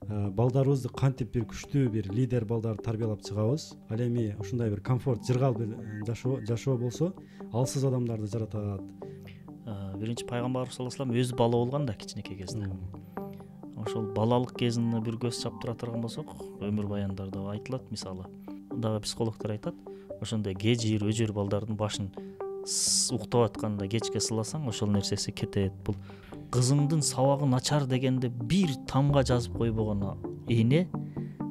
балдарыбызды кантип бир күчтүү бир лидер балдарды тарбиялап чыгабыз. Ал эми ушундай бир комфорт, жыргал бир жашоо болсо, алсыз адамдарды жаратат. Биринчи пайгамбарыбыз саллаллаху алейхи вассалам өзү бала болгон да кичинекей кезинде. Ошол балалык кезине бир көз чаптыра турган болсок, өмүр баяндарда айтылат, мисалы. Дагы психологдор айтат, ошондой кежир, өжөр балдардын башын уктап атканда кечке сыласаң, ошол нерсеси кетет. Бул кызыңдын сабагы начар дегенде бир тамга жазып койбогон эне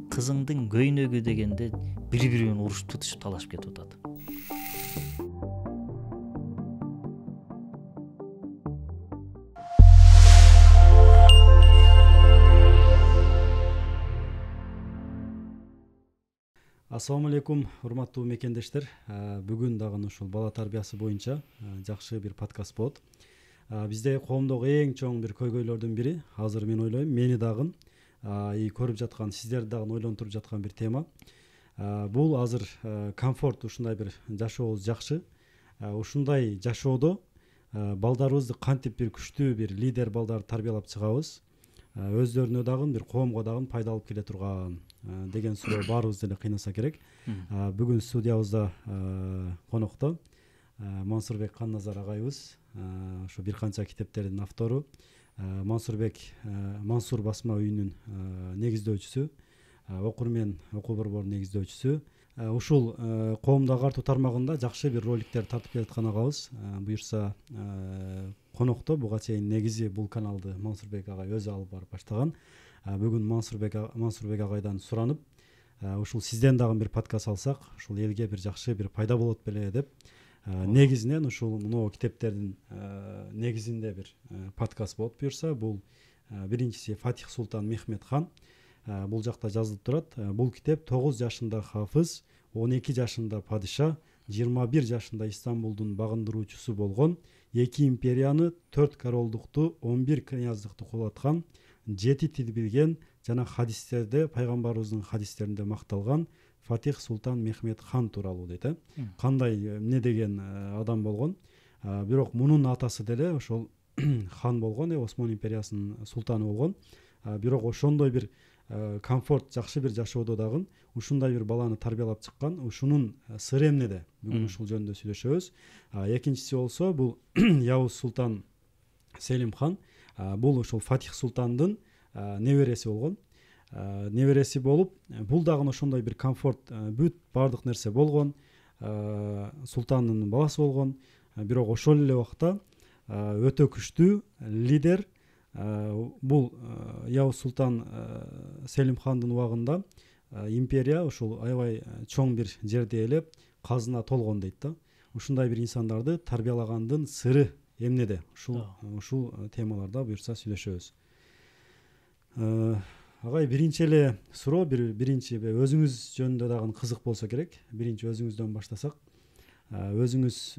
кызыңдын көйнөгү дегенде бири-бири менен урушуп тутушуп талашып кетип атат. Ассаламу алейкум, урматтуу мекендештер. Бүгүн дагы ушул бала тарбиясы боюнча жакшы бир подкаст болот. Бизде коомдогу эң чоң бир көйгөйлөрдүн бири, азыр мен ойлойм, мени дагы көрүп жаткан, сиздерди дагы ойлонтуруп жаткан бир тема. Бул азыр комфорт, ушундай бир жашообуз жакшы. Ушундай жашоодо балдарыбызды кантип бир күчтүү бир лидер балдарды тарбиялап чыгабыз, өздөрүнө дагы бир коомго дагы пайда алып келе турган деген суроо баарыбызды эле кыйнаса керек. Бүгүн студиябызда конокто Мансурбек Канназар агайыбыз, ошо бир канча китептердин автору, Мансур басма үйүнүн негиздөөчүсү, окурмен окуу борборунун негиздөөчүсү. Ушул коомдо агартуу тармагында жакшы бир роликтер тартып келаткан агабыз. Буюрса конокто буга чейин негизи бул каналды Мансурбек агай өзү алып барып баштаган. Бүгүн Мансурбек агайдан суранып, ушул сизден дагы бир подкаст алсак, ушул элге бир жакшы бир пайда болот беле деп, негизинен ушул мына китептердин негизинде бир подкаст болот буюрса. Бул биринчиси Фатих Султан Мехмед хан. Бул жакта жазылып турат. Бул китеп 9 жашында хафыз, 12 жашында падыша, 21 жашында Истанбулдун багындыруучусу болгон, 2 империяны, 4 королдукту, 11 князьдыкты кулаткан, 7 тил билген жана хадистерде, пайгамбарыбыздын хадистеринде макталган Фатих Султан Мехмед хан тууралуу дейт. Кандай эмне деген адам болгон. Бирок мунун атасы деле ошол хан болгон, Осман империясынын султаны болгон. Бирок ошондой бир комфорт, жакшы бир жашоодо дагы ушундай бир баланы тарбиялап чыккан. Ушунун сыры эмнеде? Бүгүн ушул жөнүндө сүйлөшөбүз. Экинчиси болсо бул Явыз Султан Селим хан. Бул ушул Фатих Султандын небереси болгон. Небереси болуп, бул дагы ошондой бир комфорт, бүт бардык нерсе болгон. Султандын баласы болгон. Бирок ошол эле убакта өтө күчтүү лидер. Бул Явыз Султан Селим хандын убагында империя ушул аябай чоң бир жерди ээлеп, казына толгон дейт да. Ушундай бир инсандарды тарбиялагандын сыры эмнеде? Ушул темаларда буюрса сүйлөшөбүз. Агай, биринчи эле суроо, биринчи өзүңүз жөнүндө дагы кызык болсо керек. Биринчи өзүңүздөн баштасак. Өзүңүз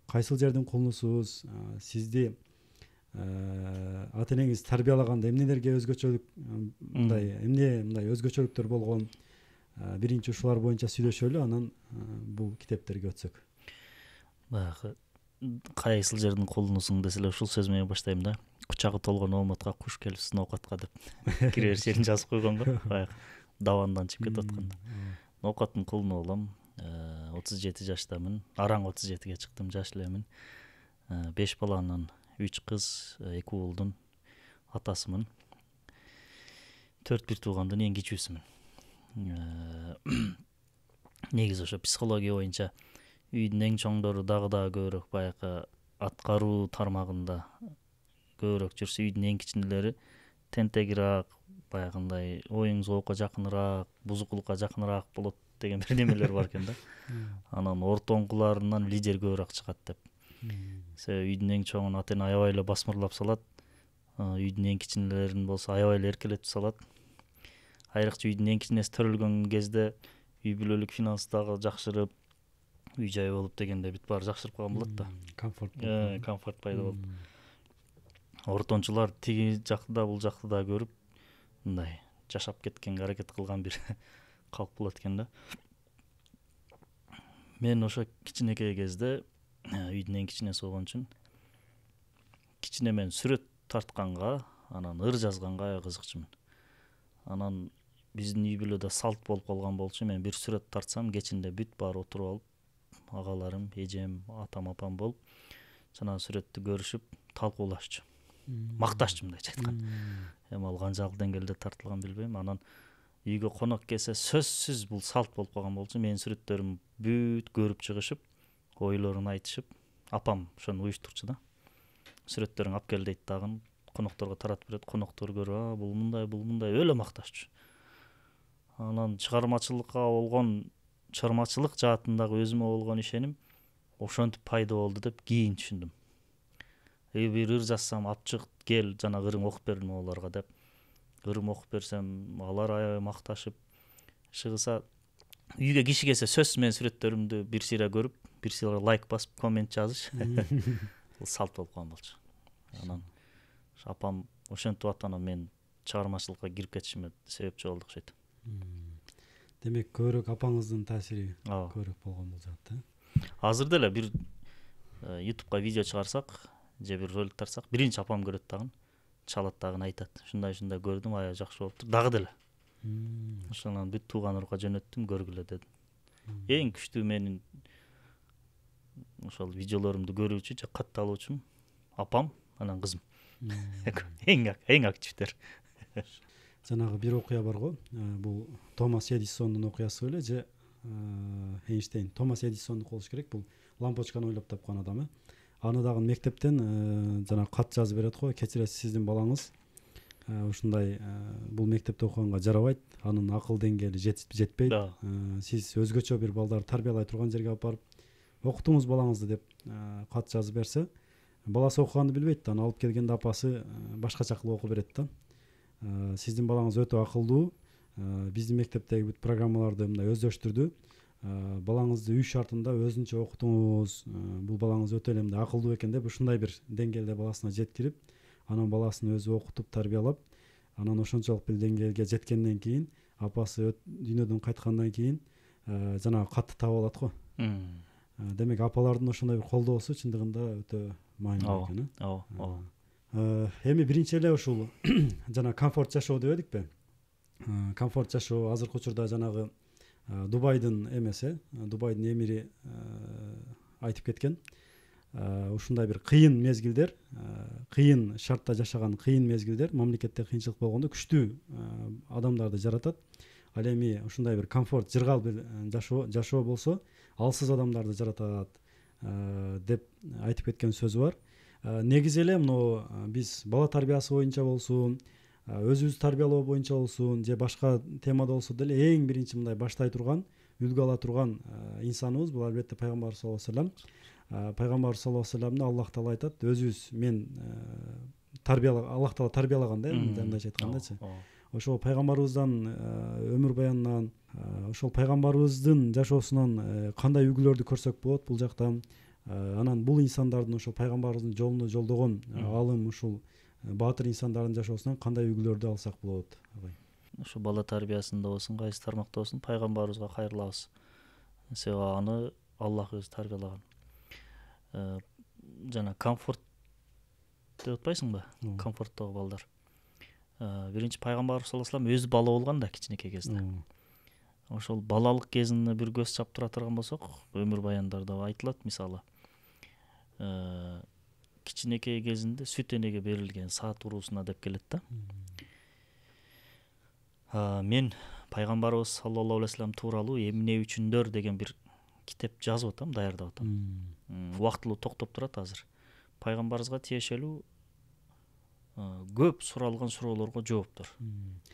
кайсыл жердин кулунусуз? Сизди ата-энеңиз тарбиялаганда эмнелерге өзгөчөлүк, мындай өзгөчөлүктөр болгон? Биринчи ушулар боюнча сүйлөшөлү, анан бул китептерге өтсөк. Баягы кайсыл жердин кулунусуң деселе, ушул сөз менен баштайм да. Кучагы толгон ооматка куш келип ноокатка деп кире бер жерин жазып койгон го. Баягы давандан чыгып кетип атканда. Ноокаттын кулуну болом. 37 жаштамын. Араң 37ге чыктым, жаш элемин. 5 баланын 3 кыз, 2 уулдун атасымын. 4 бир туугандын эң кичүүсүмүн. Негизи ошо психология боюнча үйдүн эң чоңдору дагы көбүрөөк баягы аткаруу тармагында көбүрөөк жүрсө, үйдүн эң кичинелери тентегирээк, баягындай оюң зоокко жакыныраак, бузукулукка жакыныраак болот деген бир немелер бар экен да. Анан ортоңкуларынан лидер көбүрөөк чыгат деп. Себеби үйдүн эң чоңун ата-эне аябай эле басмырлап салат. Үйдүн эң кичинелерин болсо аябай эле эркелетип салат. Айрыкча үйдүн эң кичинеси төрөлгөн кезде үй бүлөлүк финанс дагы жакшырып, үй жай болуп дегенде бүт баары жакшырып калган болот да. Комфорт пайда болуп. Ортончулар тиги жакты да бул жакты да көрүп, мындай жашап кеткенге аракет кылган бир калк болот экен да. Мен ошо кичинекей кезде үйдүн эң кичинеси болгон үчүн кичине мен сүрөт тартканга, анан ыр жазганга кызыкчумун. Анан биздин үй бүлөдө салт болуп калган болчу, мен бир сүрөт тартсам кечинде бүт баары отуруп алып, агаларым, эжем, атам, апам болуп жанагы сүрөттү көрүшүп талкуулашчу, макташчу мындайча айтканда. Эми ал канчалык деңгээлде тартылган билбейм. Анан үйгө конок келсе сөзсүз бул салт болуп калган болчу. Менин сүрөттөрүм бүт көрүп чыгышып, ойлорун айтышып, апам ошону уюштурчу да. Сүрөттөрүң алып кел дейт дагы, конокторго таратып берет. Коноктор көрүп, бул мындай өлө макташчу. Анан чыгармачылык жаатындагы өзүмө болгон ишеним ошентип пайда болду деп кийин түшүндүм. Бир ыр жазсам, алып чык, кел, жана ырым окуп бердим аларга деп. Ырым окуп берсем, алар аябай макташып, шыгыса үйгө киши келсе сөзсүз менин сүрөттөрүмдү бир сыйра көрүп, бир сыйра лайк басып, коммент жазыш. Бул салт болуп калган болчу. Анан апам ошентип атты, анан мен чыгармачылыкка кирип кетишиме себепчи болду окшойт. Демек көбүрөөк апаңыздын таасири көбүрөөк болгон болжот да. Азыр деле бир YouTube'га видео чыгарсак же бир ролик тартсак, биринчи апам көрөт дагы, чалат дагы, айтат. Ушундай көрдүм, аябай жакшы болуптур. Дагы деле. Ошондон бүт тууган урукка жөнөттүм, көргүлө дедим. Эң күчтүү менин ошол видеолорумду көрүүчү же катталуучум апам, анан кызым. Эң активдер. Жанагы бир окуя бар го, бул Томас Эдисондун окуясы беле же Эйнштейн. Томас Эдисонду болуш керек, бул лампочканы ойлоп тапкан адам. Аны дагы мектептен жана кат жазып берет го, кечиресиз, сиздин балаңыз ушундай бул мектепте окуганга жарабайт, анын акыл деңгээли жетпейт. Сиз өзгөчө бир балдарды тарбиялай турган жерге алып барып окутуңуз балаңызды деп кат жазып берсе, баласы окуганды билбейт, аны алып келгенде апасы башкача кылып окуп берет да. Сиздин балаңыз өтө акылдуу, биздин мектептеги бүт программаларды мындай өздөштүрдү. Балаңызды үй шартында өзүнчө окутуңуз, бул балаңыз өтө эле мындай акылдуу экен деп ушундай бир деңгээлде баласына жеткирип, анан баласын өзү окутуп тарбиялап, анан ошончолук бир деңгээлге жеткенден кийин апасы дүйнөдөн кайткандан кийин жанагы катты таап алат го. Демек апалардын ошондой бир колдоосу чындыгында өтө маанилүү экен. Ооба. Эми биринчи эле ушул жана комфорт жашоо деп эдикпи? Комфорт жашоо азыркы учурда жанагы Дубайдын эмеси, Дубайдын эмири айтып кеткен. Ушундай бир кыйын мезгилдер, кыйын шартта жашаган кыйын мезгилдер, мамлекетте кыйынчылык болгондо күчтүү адамдарды жаратат. Ал эми ушундай бир комфорт, жыргал бир жашоо болсо, алсыз адамдарды жаратат деп айтып кеткен сөзү бар. Негизи эле мына биз бала тарбиясы боюнча болсун, өзүбүздү тарбиялоо боюнча болсун, же башка темада болсо деле эң биринчи мындай баштай турган, үлгү ала турган инсаныбыз бул албетте пайгамбарыбыз саллаллаху алейхи вассалам. Пайгамбарыбыз саллаллаху алейхи вассаламды Аллах таала айтат, өзүбүз мен Аллах таала тарбиялаган да, мындайча айткандачы. Ошол пайгамбарыбыздан өмүр баянынан, ошол пайгамбарыбыздын жашоосунан кандай үлгүлөрдү көрсөк болот бул жактан. Анан бул инсандардын ошол пайгамбарыбыздын жолуна жолдогон алым, ушул баатыр инсандардын жашоосунан кандай үлгүлөрдү алсак болот? Ошо бала тарбиясында болсун, кайсы тармакта болсун, пайгамбарыбызга кайрылабыз. Себеби аны Аллах өзү тарбиялаган. Жана комфорт деп атпайсыңбы? Комфорттогу балдар. Биринчи пайгамбарыбыз саллаллаху алейхи вассалам өзү бала болгон да, кичинекей кезинде. Ошол балалык кезине бир көз чаптыра турган болсок, өмүр баяндарда айтылат, мисалы кичинекей кезинде сүт энеге берилген саат уруусуна деп келет да. Мен пайгамбарыбыз саллаллаху алейхи вассалам тууралуу эмне үчүндөр деген бир китеп жазып атам, даярдап атам. Убактылуу токтоп турат азыр. Пайгамбарыбызга тиешелүү көп суралган суроолорго жооптор.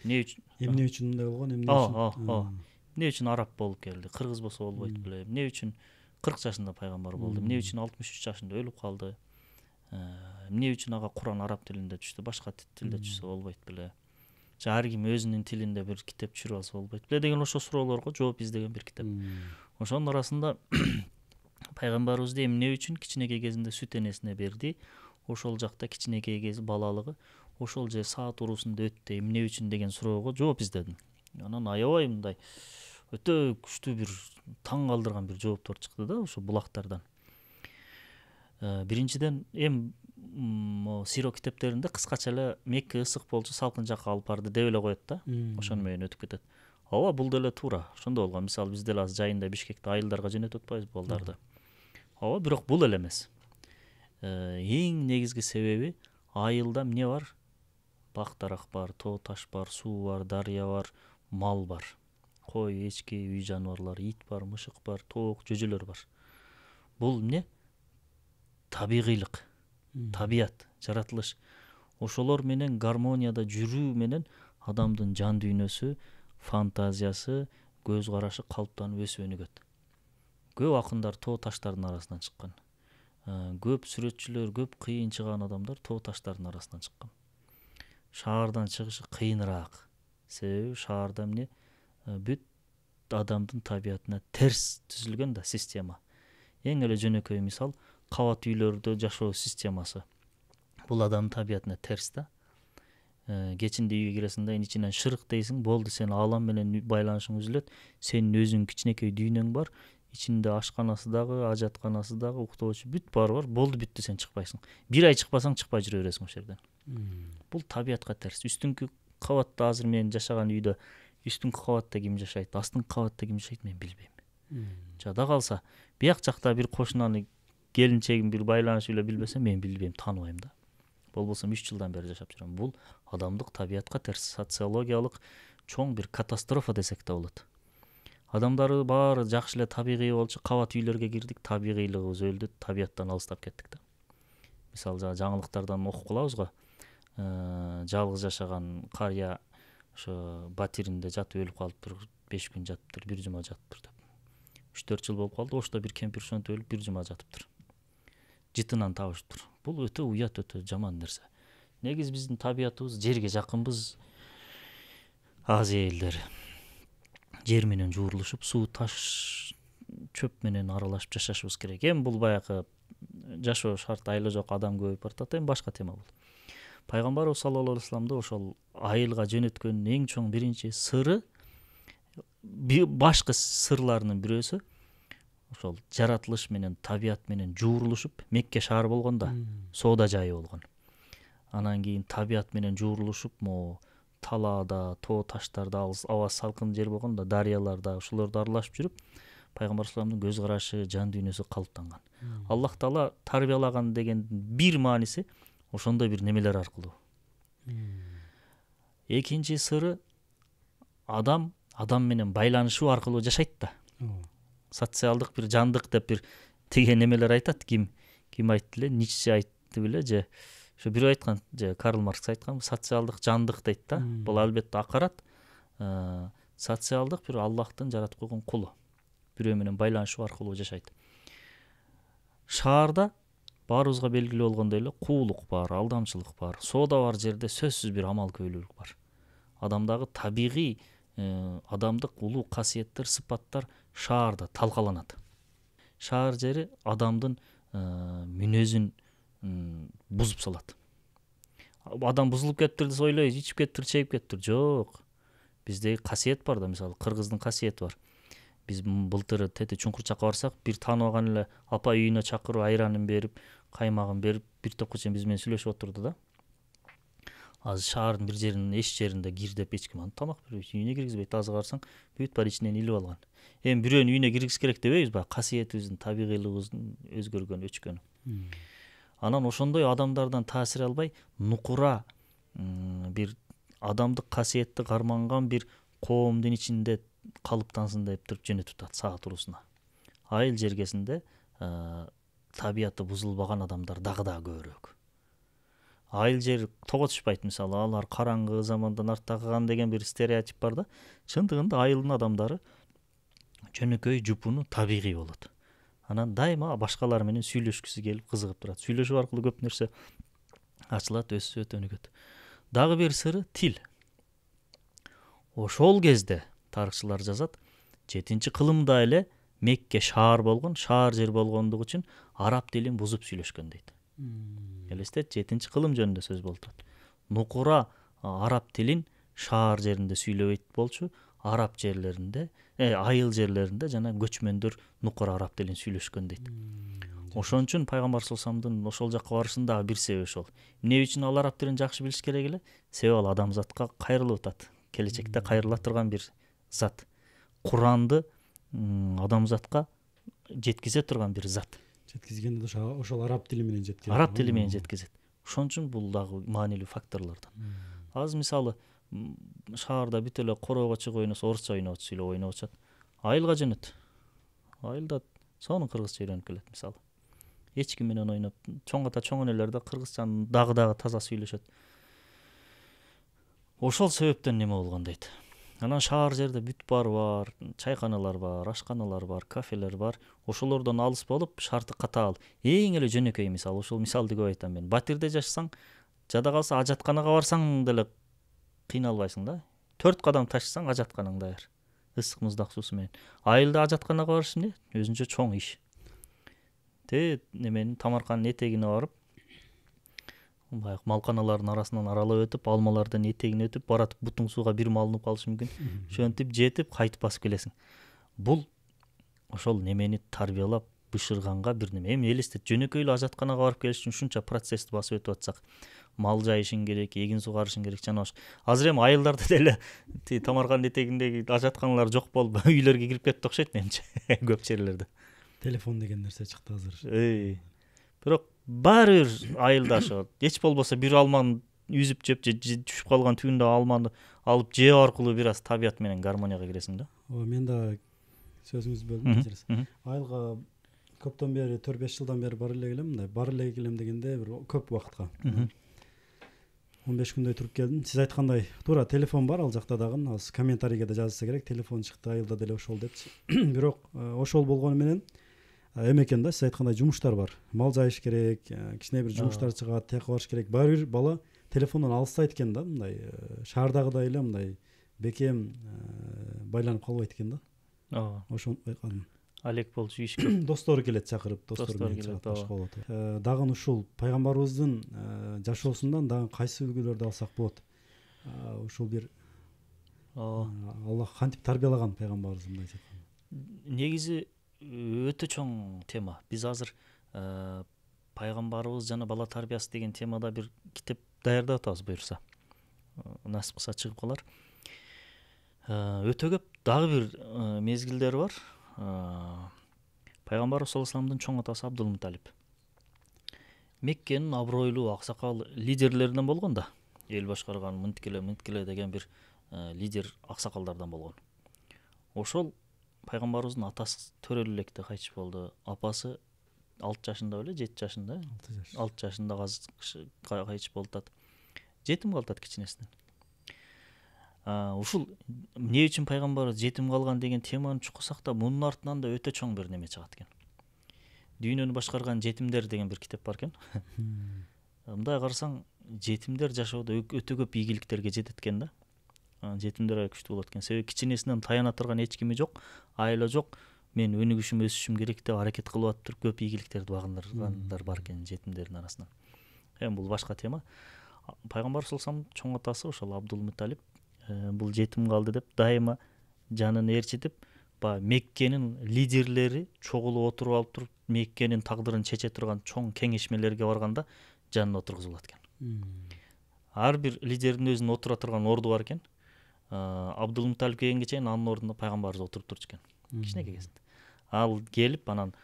Эмне үчүн мындай болгон, эмне үчүн? Эмне үчүн араб болуп келди? Кыргыз болсо болбойт беле? Эмне үчүн 40 жашында пайгамбар болду? Эмне үчүн 63 жашында өлүп калды? Эмне үчүн ага Куран араб тилинде түштү, башка тилде түшсө болбойт беле? Же ар ким өзүнүн тилинде бир китеп түшүрүп алса болбойт беле деген ошол суроолорго жооп издеген бир китеп. Ошонун арасында пайгамбарыбызды эмне үчүн кичинекей кезинде сүт энесине берди? Ошол жакта кичинекей кези балалыгы ошол же саат уруусунда өттү, эмне үчүн деген суроого жооп издедим. Анан аябай мындай өтө күчтүү бир таң калтырган бир жооптор чыкты да ошо булактардан. Биринчиден эми могу сиро китептеринде кыскача эле Мекке ысык болчу, салкын жакка алып барды деп эле коет да. Ошону менен өтүп кетет. Ооба, бул деле туура. Ошондой болгон. Мисалы биз деле азыр жайында Бишкекте айылдарга жөнөтүп атпайбыз балдарды. Ооба, бирок бул эле эмес. Эң негизги себеби айылда эмне бар? Бак дарак бар, тоо таш бар, суу бар, дарыя бар, мал бар. Кой, эчки, үй жаныбарлары, ит бар, мышык бар, тоок, жөжөлөр бар. Бул эмне? Табигыйлык, табият, жаратылыш. Ошолор менен гармонияда жүрүү менен адамдын жан дүйнөсү, фантазиясы, көз карашы калыптанып өсүп өнүгөт. Көп акындар тоо таштардын арасынан чыккан. Көп сүрөтчүлөр, көп кыйын чыган адамдар тоо таштардын арасынан чыккан. Шаардан чыгышы кыйыныраак. Себеби шаарда эмне? Бүт адамдын табиятына терс түзүлгөн да система. Эң эле жөнөкөй мисал кабат үйлөрдө жашоо системасы. Бул адамдын табиятына терс да. Кечинде үйгө киресиң да, ичинен шырык дейсиң, болду, сен аалам менен байланышың үзүлөт. Сенин өзүң кичинекей дүйнөң бар. Ичинде ашканасы дагы, ажатканасы дагы, уктоочу бүт баары бар. Болду, бүттү, сен чыкпайсың. Бир ай чыкпасаң, чыкпай жүрө бересиң ошол жерден. Бул табиятка терс. Үстүңкү кабатта азыр мен жашаган үйдө үстүңкү кабатта ким жашайт, астыңкы кабатта ким жашайт, мен билбейм. Жада калса, бияк жакта бир кошунаны келинчегим бир байланыш эле билбесем, мен билбейм, тааныбайм да. Болбосо 3 жылдан бери жашап жүрөм. Бул адамдык табиятка терс, социологиялык чоң бир катастрофа десек да болот. Адамдары баары жакшы эле табигый болчу, кабат үйлөргө кирдик, табигыйлыгыбыз өлдү, табияттан алыстап кеттик да. Мисалы жаңылыктардан окуп калабыз го. Жалгыз жашаган карыя ошо батиринде жатып өлүп калыптыр, 5 күн жатыптыр, 1 жума жатыптыр деп. 3-4 жыл болуп калды, ошто бир кемпир ошонтип өлүп 1 жума жатыптыр. Жытынан табышыптыр. Бул өтө уят, өтө жаман нерсе. Негиз биздин табиятыбыз, жерге жакынбыз. Азия элдери жер менен жуурулушуп, суу, таш, чөп менен аралашып жашашыбыз керек. Эми бул баягы жашоо шарт айла жок адам көбөйүп баратат, эми башка тема бул. Пайгамбарыбыз саллаллаху алейхи вассаламда ошол айылга жөнөткөнүн эң чоң биринчи сыры, башкы сырларынын бирөөсү ошол жаратылыш менен, табият менен жуурулушуп, Мекке шаар болгондо соода жайы болгон. Анан кийин табият менен жуурулушуп, талаада, тоо таштарда, аба салкын жер болгондо, дарыяларда, ошолорду аралашып жүрүп, Пайгамбар салламдын көз карашы, жан дүйнөсү калыптанган. Аллах Таала тарбиялаган деген бир мааниси ошондой бир немелер аркылуу. Экинчи сыры адам менен байланышуу аркылуу жашайт да. Социалдык бир жандык деп бир деген немелер айтат. Ким айтты эле, Ницше айтты беле же ошо бирөө айткан, же Карл Маркс айткан, социалдык жандык дейт да. Бул албетте акарат. Социалдык бир Аллахтын жаратып койгон кулу. Бирөө менен байланышуу аркылуу жашайт. Шаарда баарыбызга белгилүү болгондой эле куулук бар, алдамчылык бар. Соода бар жерде сөзсүз бир амал көйлүүлүк бар. Адамдагы табигый адамдык улуу касиеттер, сыпаттар шаарда талкаланат. Шаар жери адамдын мүнөзүн бузуп салат. Адам бузулуп кетиптир деп ойлойбуз, ичип кетиптир, чегип кетиптир. Жок. Биздеги касиет бар да, мисалы кыргыздын касиети бар. Биз былтыр тете чуңкур чакка барсак, бир тааныбаган эле апа үйүнө чакырып, айранын берип, каймагын берип, бир топко чейин биз менен сүйлөшүп отурду да. Азыр шаардын бир жеринин эч жеринде кир деп эч ким аны тамак бербейт, үйүнө киргизбейт. Азыр барсаң, бүт баары ичинен илип алган. Эми бирөөнү үйүнө киргиз керек дебейбиз ба? Касиетибиздин, табигыйлыгыбыздын өзгөргөн, өчкөнү. Анан ошондой адамдардан таасир албай, нукура бир адамдык касиетти карманган бир коомдун ичинде калыптансын деп туруп жөнөтүп атат саат урусуна. Айыл жергесинде табияты бузулбаган адамдар дагы көбүрөөк. Айыл жер тоготушпайт, мисалы алар караңгы замандан артта калган деген бир стереотип бар да. Чындыгында айылдын адамдары жөнөкөй, жупуну, табигый болот. Анан дайыма башкалар менен сүйлөшкүсү келип кызыгып турат. Сүйлөшүү аркылуу көп нерсе ачылат, өсөт, өнүгөт. Дагы бир сыры тил. Ошол кезде тарыхчылар жазат, 7-кылымда эле Мекке шаар болгон, шаар жер болгондугу үчүн араб тилин бузуп сүйлөшкөн дейт. Элестет, 7-кылым жөнүндө сөз болуп турат. Нукура араб тилин шаар жеринде сүйлөбөйт болчу, араб жерлеринде, айыл жерлеринде жана көчмөндөр нукура араб тилин сүйлөшкөн дейт. Ошон үчүн пайгамбар саллаллаху ошол жакка барышынын дагы бир себеби ошол. Эмне үчүн ал араб тилин жакшы билиш керек эле? Себеби ал адамзатка кайрылып атат. Келечекте кайрыла турган бир зат. Куранды адамзатка жеткизе турган бир зат. Жеткизгенде ошол араб тили менен жеткизет. Араб тили менен жеткизет. Ошон үчүн бул дагы маанилүү факторлордон. Азыр мисалы шаарда бүт эле короого чыгып ойносо, орусча сүйлөп ойноп атышат. Айылга жөнөт. Айылда сонун кыргызча үйрөнүп келет мисалы. Эч ким менен ойноп, чоң ата чоң энелер да кыргызчаны дагы таза сүйлөшөт. Ошол себептен неме болгон дейт. Анан шаар жерде бүт баары бар, чайканалар бар, ашканалар бар, кафелер бар. Ошолордон алыс болуп, шарты катаал. Эң эле жөнөкөй мисал, ошол мисалды көп айтам мен. Батирде жашасаң, жада калса ажатканага барсаң деле кыйналбайсың да. 4 кадам ташысаң ажатканаң даяр. Ысык муздак суусу менен. Айылда ажатканага барыш эмне? Өзүнчө чоң иш. Неменин тамарканын этегине барып, малканалардын арасынан аралап өтүп, алмалардын этегине өтүп, баратып бутуң сууга бир малынып калышы мүмкүн. Ошентип жетип, кайтып басып келесиң. Бул ошол немени тарбиялап бышырганга бир неме. Эми элестет, жөнөкөй эле ажатканага барып келиш үчүн ушунча процессти басып өтүп атсак, мал жайышың керек, эгин сугарышың керек, жана ошо. Азыр эми айылдарда деле тамарканын этегиндеги ажатканалар жок болуп, үйлөргө кирип кетти окшойт менимче, көп жерлерде. Телефон деген нерсе чыкты азыр. Бирок баары бир айылда ошо эч болбосо бир алманы үзүп жеп же түшүп калган түбүндө алманы алып жөө аркылуу бир аз табият менен гармонияга киресиң да. Мен да сөзүңүздү бөлдүм. Айылга көптөн бери 4-5 жылдан бери бара эле келем, мындай бара эле келем дегенде бир көп убакытка. 15 күндөй туруп келдим. Сиз айткандай, туура телефон бар ал жакта дагы, азыр комментарийге да жазса керек, телефон чыкты айылда деле ошол депчи. Бирок ошол болгону менен эме экен да, сиз айткандай жумуштар бар. Мал жайыш керек, кичине бир жумуштар чыгат, тияка барыш керек. Баары бир бала телефондон алыстайт экен да, мындай шаардагыдай эле мындай бекем байланып калбайт экен да. Ошону байкадым. Алек болчу иш көп. Достору келет чакырып, достору менен чыгат, башка болот. Дагы ушул пайгамбарыбыздын жашоосундан дагы кайсы үлгүлөрдү алсак болот? Ушул бир Аллах кантип тарбиялаган пайгамбарыбызды мындай айтканда? Негизи өтө чоң тема. Биз азыр пайгамбарыбыз жана бала тарбиясы деген темада бир китеп даярдап атабыз буюрса. Насип кылса чыгып калар. Өтө көп дагы бир мезгилдер бар. Пайгамбар саллаллаху алейхи вассаламдын чоң атасы Абдулмуталип. Меккенин абройлуу аксакал лидерлеринен болгон да. Эл башкарган мынткеле деген бир лидер аксакалдардан болгон. Ошол пайгамбарыбыздын атасы төрөлүү электе кайтыш болду. Апасы 6 жашында беле, 7 жашында, 6 жашында кайтыш болуп атат. Жетим калып атат кичинесинен. Ушул эмне үчүн пайгамбар жетим калган деген теманы чуксак да, мунун артынан да өтө чоң бир неме чыгат экен. Дүйнөнү башкарган жетимдер деген бир китеп бар экен. Мындай карасаң, жетимдер жашоодо өтө көп ийгиликтерге жетет экен да. Жетимдер күчтүү болот экен. Себеби кичинесинен таяна турган эч кими жок, айла жок. Мен өнүгүшүм, өсүшүм керек деп аракет кылып атып туруп көп ийгиликтерди багындыргандар бар экен жетимдердин арасынан. Эми бул башка тема. Пайгамбар саллаллаху алейхи вассалам чоң атасы ошол Абдулмуталип бул жетим калды деп дайыма жанын ээрчитип, Меккенин лидерлери чогулуп отуруп алып туруп, Меккенин тагдырын чече турган чоң кеңешмелерге барганда жанына отургузулат экен. Ар бир лидердин өзүнүн отура турган орду бар экен. Абдулмуталип келгенге чейин анын ордунда пайгамбарыбыз отуруп турчу экен. Кичинекей кезинде. Ал келип анан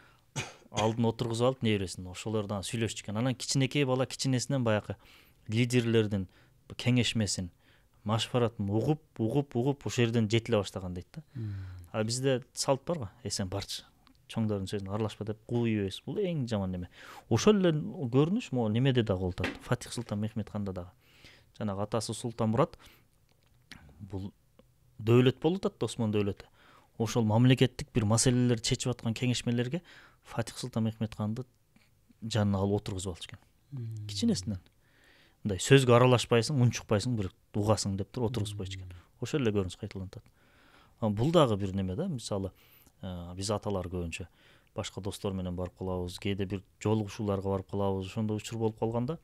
алдын отургузуп алып небересин ошолордон сүйлөшчү экен. Анан кичинекей бала кичинесинен баягы лидерлердин кеңешмесин, машваратын угуп ошол жерден жетиле баштаган дейт да. Бизде салт бар го, сен барчы, чоңдордун сөзүнө аралашпа деп кууйбайбыз. Бул эң жаман неме. Ошол эле көрүнүш могу немеде дагы болуп атат. Фатих Султан Мехмед ханда дагы. Жанагы атасы Султан Мурат бул дөөлөт болуп атат, Осман дөөлөтү. Ошол мамлекеттик бир маселелерди чечип аткан кеңешмелерге Фатих Султан Мехмед ханды жанына алып отургузуп алчу экен. Кичинесинен. Мындай сөзгө аралашпайсың, унчукпайсың, бир угасың деп туруп отургузуп койчу экен. Ошол эле көрүнүш кайталанып атат. Бул дагы бир неме да, мисалы биз аталар көбүнчө башка достор менен барып калабыз, кээде бир жолугушууларга барып калабыз. Ошондо учур болуп калганда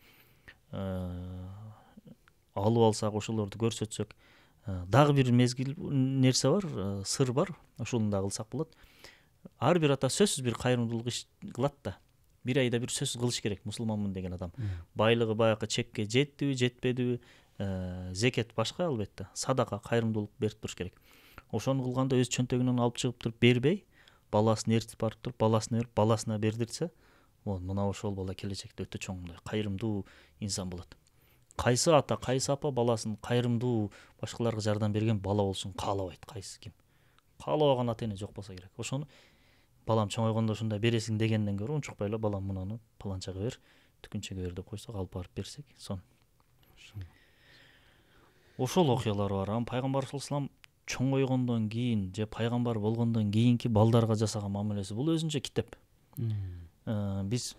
алып алсак, ошолорду көрсөтсөк, дагы бир мезгил нерсе бар, сыр бар. Ошону да кылсак болот. Ар бир ата сөзсүз бир кайрымдуулук иш кылат да. бир айда бир сөз кылыш керек мусулманмын деген адам. Байлыгы баягы чекке жеттиби, жетпедиби, зекет башка албетте, садака, кайрымдуулук берип туруш керек. Ошону кылганда өз чөнтөгүнөн алып чыгып туруп бербей, баласын ээрчитип барып туруп баласына берип, баласына бердирсе, мына ошол бала келечекте өтө чоң мындай кайрымдуу инсан болот. Кайсы ата, кайсы апа баласын кайрымдуу, башкаларга жардам берген бала болушун каалабайт, кайсы ким? Каалабаган ата эне жок болсо керек. Ошону балам чоңойгондо ушундай бересиң дегенден көрө унчукпай эле балам мунаны паланчага бер, түкүнчөгө бер деп койсок, алып барып берсек, сон. Ошол окуялар бар. Пайгамбар саллаллаху алейхи вассалам чоңойгондон кийин же пайгамбар болгондон кийинки балдарга жасаган мамилеси бул өзүнчө китеп. Биз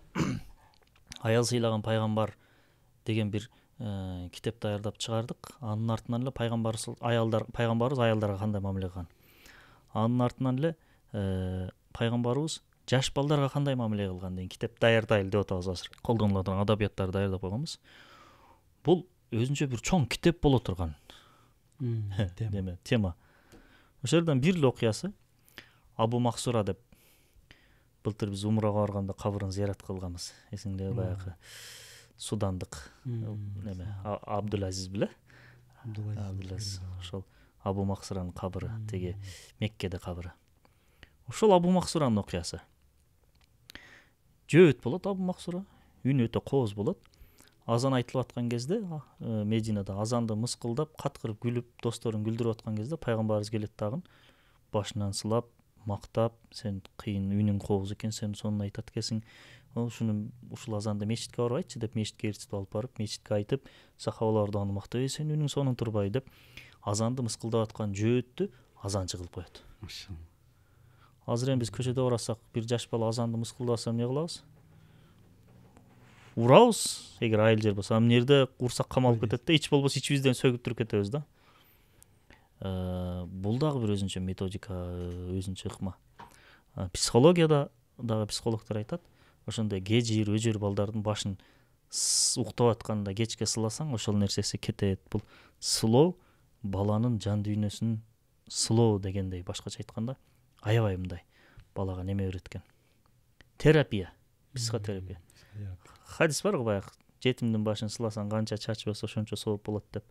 аял сыйлаган пайгамбар деген бир китеп даярдап чыгардык. Анын артынан эле пайгамбарыбыз аялдарга кандай мамиле кылган. Анын артынан эле пайгамбарыбыз жаш балдарга кандай мамиле кылган деген китеп даярдайлы деп атабыз азыр. Колдонула турган адабияттарды даярдап койгонбуз. Бул өзүнчө бир чоң китеп боло турган тема. Ошол жерден бир эле окуясы Абу Максура деп былтыр биз умрага барганда кабырын зыярат кылганбыз. Эсиңдеби, баягы судандык Абдулазиз беле? Абдулазиз. Ошол Абу Максуранын кабыры, теги Меккеде кабыры. Ошол Абу Максуранын окуясы. Жөөт болот Абу Максура, үнү өтө кооз болот. Азан айтылып аткан кезде, Мединада азанды мыскылдап, каткырып күлүп, досторун күлдүрүп аткан кезде пайгамбарыбыз келет дагы башынан сылап, мактап, сен кыйын үнүң кооз экен, сен сонун айтат экенсиң. Ушул азанда мечитке барбайчы деп мечитке ээрчитип алып барып, мечитке айтып, сахабаларды аны мактап, сен үнүң сонун турбай деп азанды мыскылдап аткан жөөттү азанчы кылып коет. Азыр эми биз көчөдө барасак, бир жаш бала азанды мыскылдаса эмне кылабыз? Урабыз, эгер айыл жер болсо. Мына жерде урсак камалып кетет да, ич болбосо ичибизден сөгүп туруп кетебиз да. Бул дагы бир өзүнчө методика, өзүнчө ыкма. Психологияда дагы психологдор айтат, ошондой кежир, өжөр балдардын башын уктап атканда кечке сыласаң, ошол нерсеси кетет. Бул сылоо баланын жан дүйнөсүн сылоо дегендей, башкача айтканда, аябай мындай балага неме берет экен. Терапия, психотерапия. Хадис бар го баягы, жетимдин башын сыласаң канча чачы болсо ошончо сооп болот деп.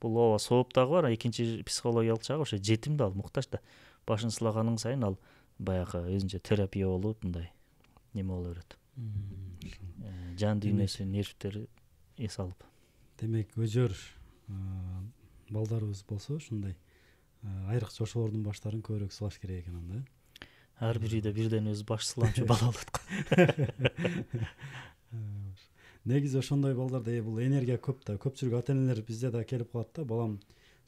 Бул ооба сооп дагы бар, экинчи психологиялык жагы ошо жетим да, ал муктаж да. Башын сылаганың сайын ал баягы өзүнчө терапия болуп, мындай неме боло берет. Жан дүйнөсү, нервтери эс алып. Демек, өжөр балдарыбыз болсо ушундай айрыкча ошолордун баштарын көбүрөөк сылаш керек экен анда. Ар бириде бирден өзү баш сыланчу бала болот. Негизи ошондой балдарда бул энергия көп да. Көпчүлүк ата энелер бизде да келип калат да, балам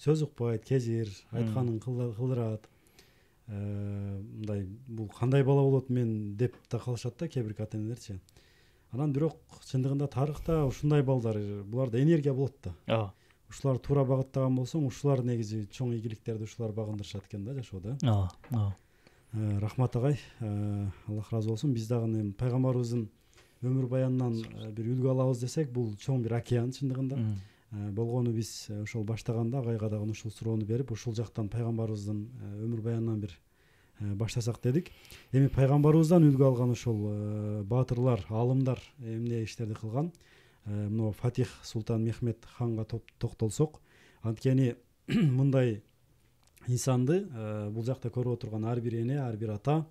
сөз укпайт, кежир, айтканын кылдырат. Мындай бул кандай бала болот мен деп да калышат да кээ бир ата энелерчи. Анан бирок чындыгында тарыхта ушундай балдар, буларда энергия болот да. Ушулар туура багыттаган болсоң, ушулар негизи чоң ийгиликтерди ушулар багындырышат экен да жашоодо. Рахмат агай, Аллах разы болсун. Биз дагы пайгамбарыбыздын өмүр баянынан бир үлгү алабыз десек, бул чоң бир океан чындыгында. Болгону биз ошол баштаганда агайга дагы ушул суроону берип, ушул жактан пайгамбарыбыздын өмүр баянынан бир баштасак дедик. Эми пайгамбарыбыздан үлгү алган ошол баатырлар, аалымдар эмне иштерди кылган? Мына Фатих Султан Мехмед ханга токтолсок, анткени мындай инсанды бул жакта көрүп отурган ар бир эне, ар бир ата,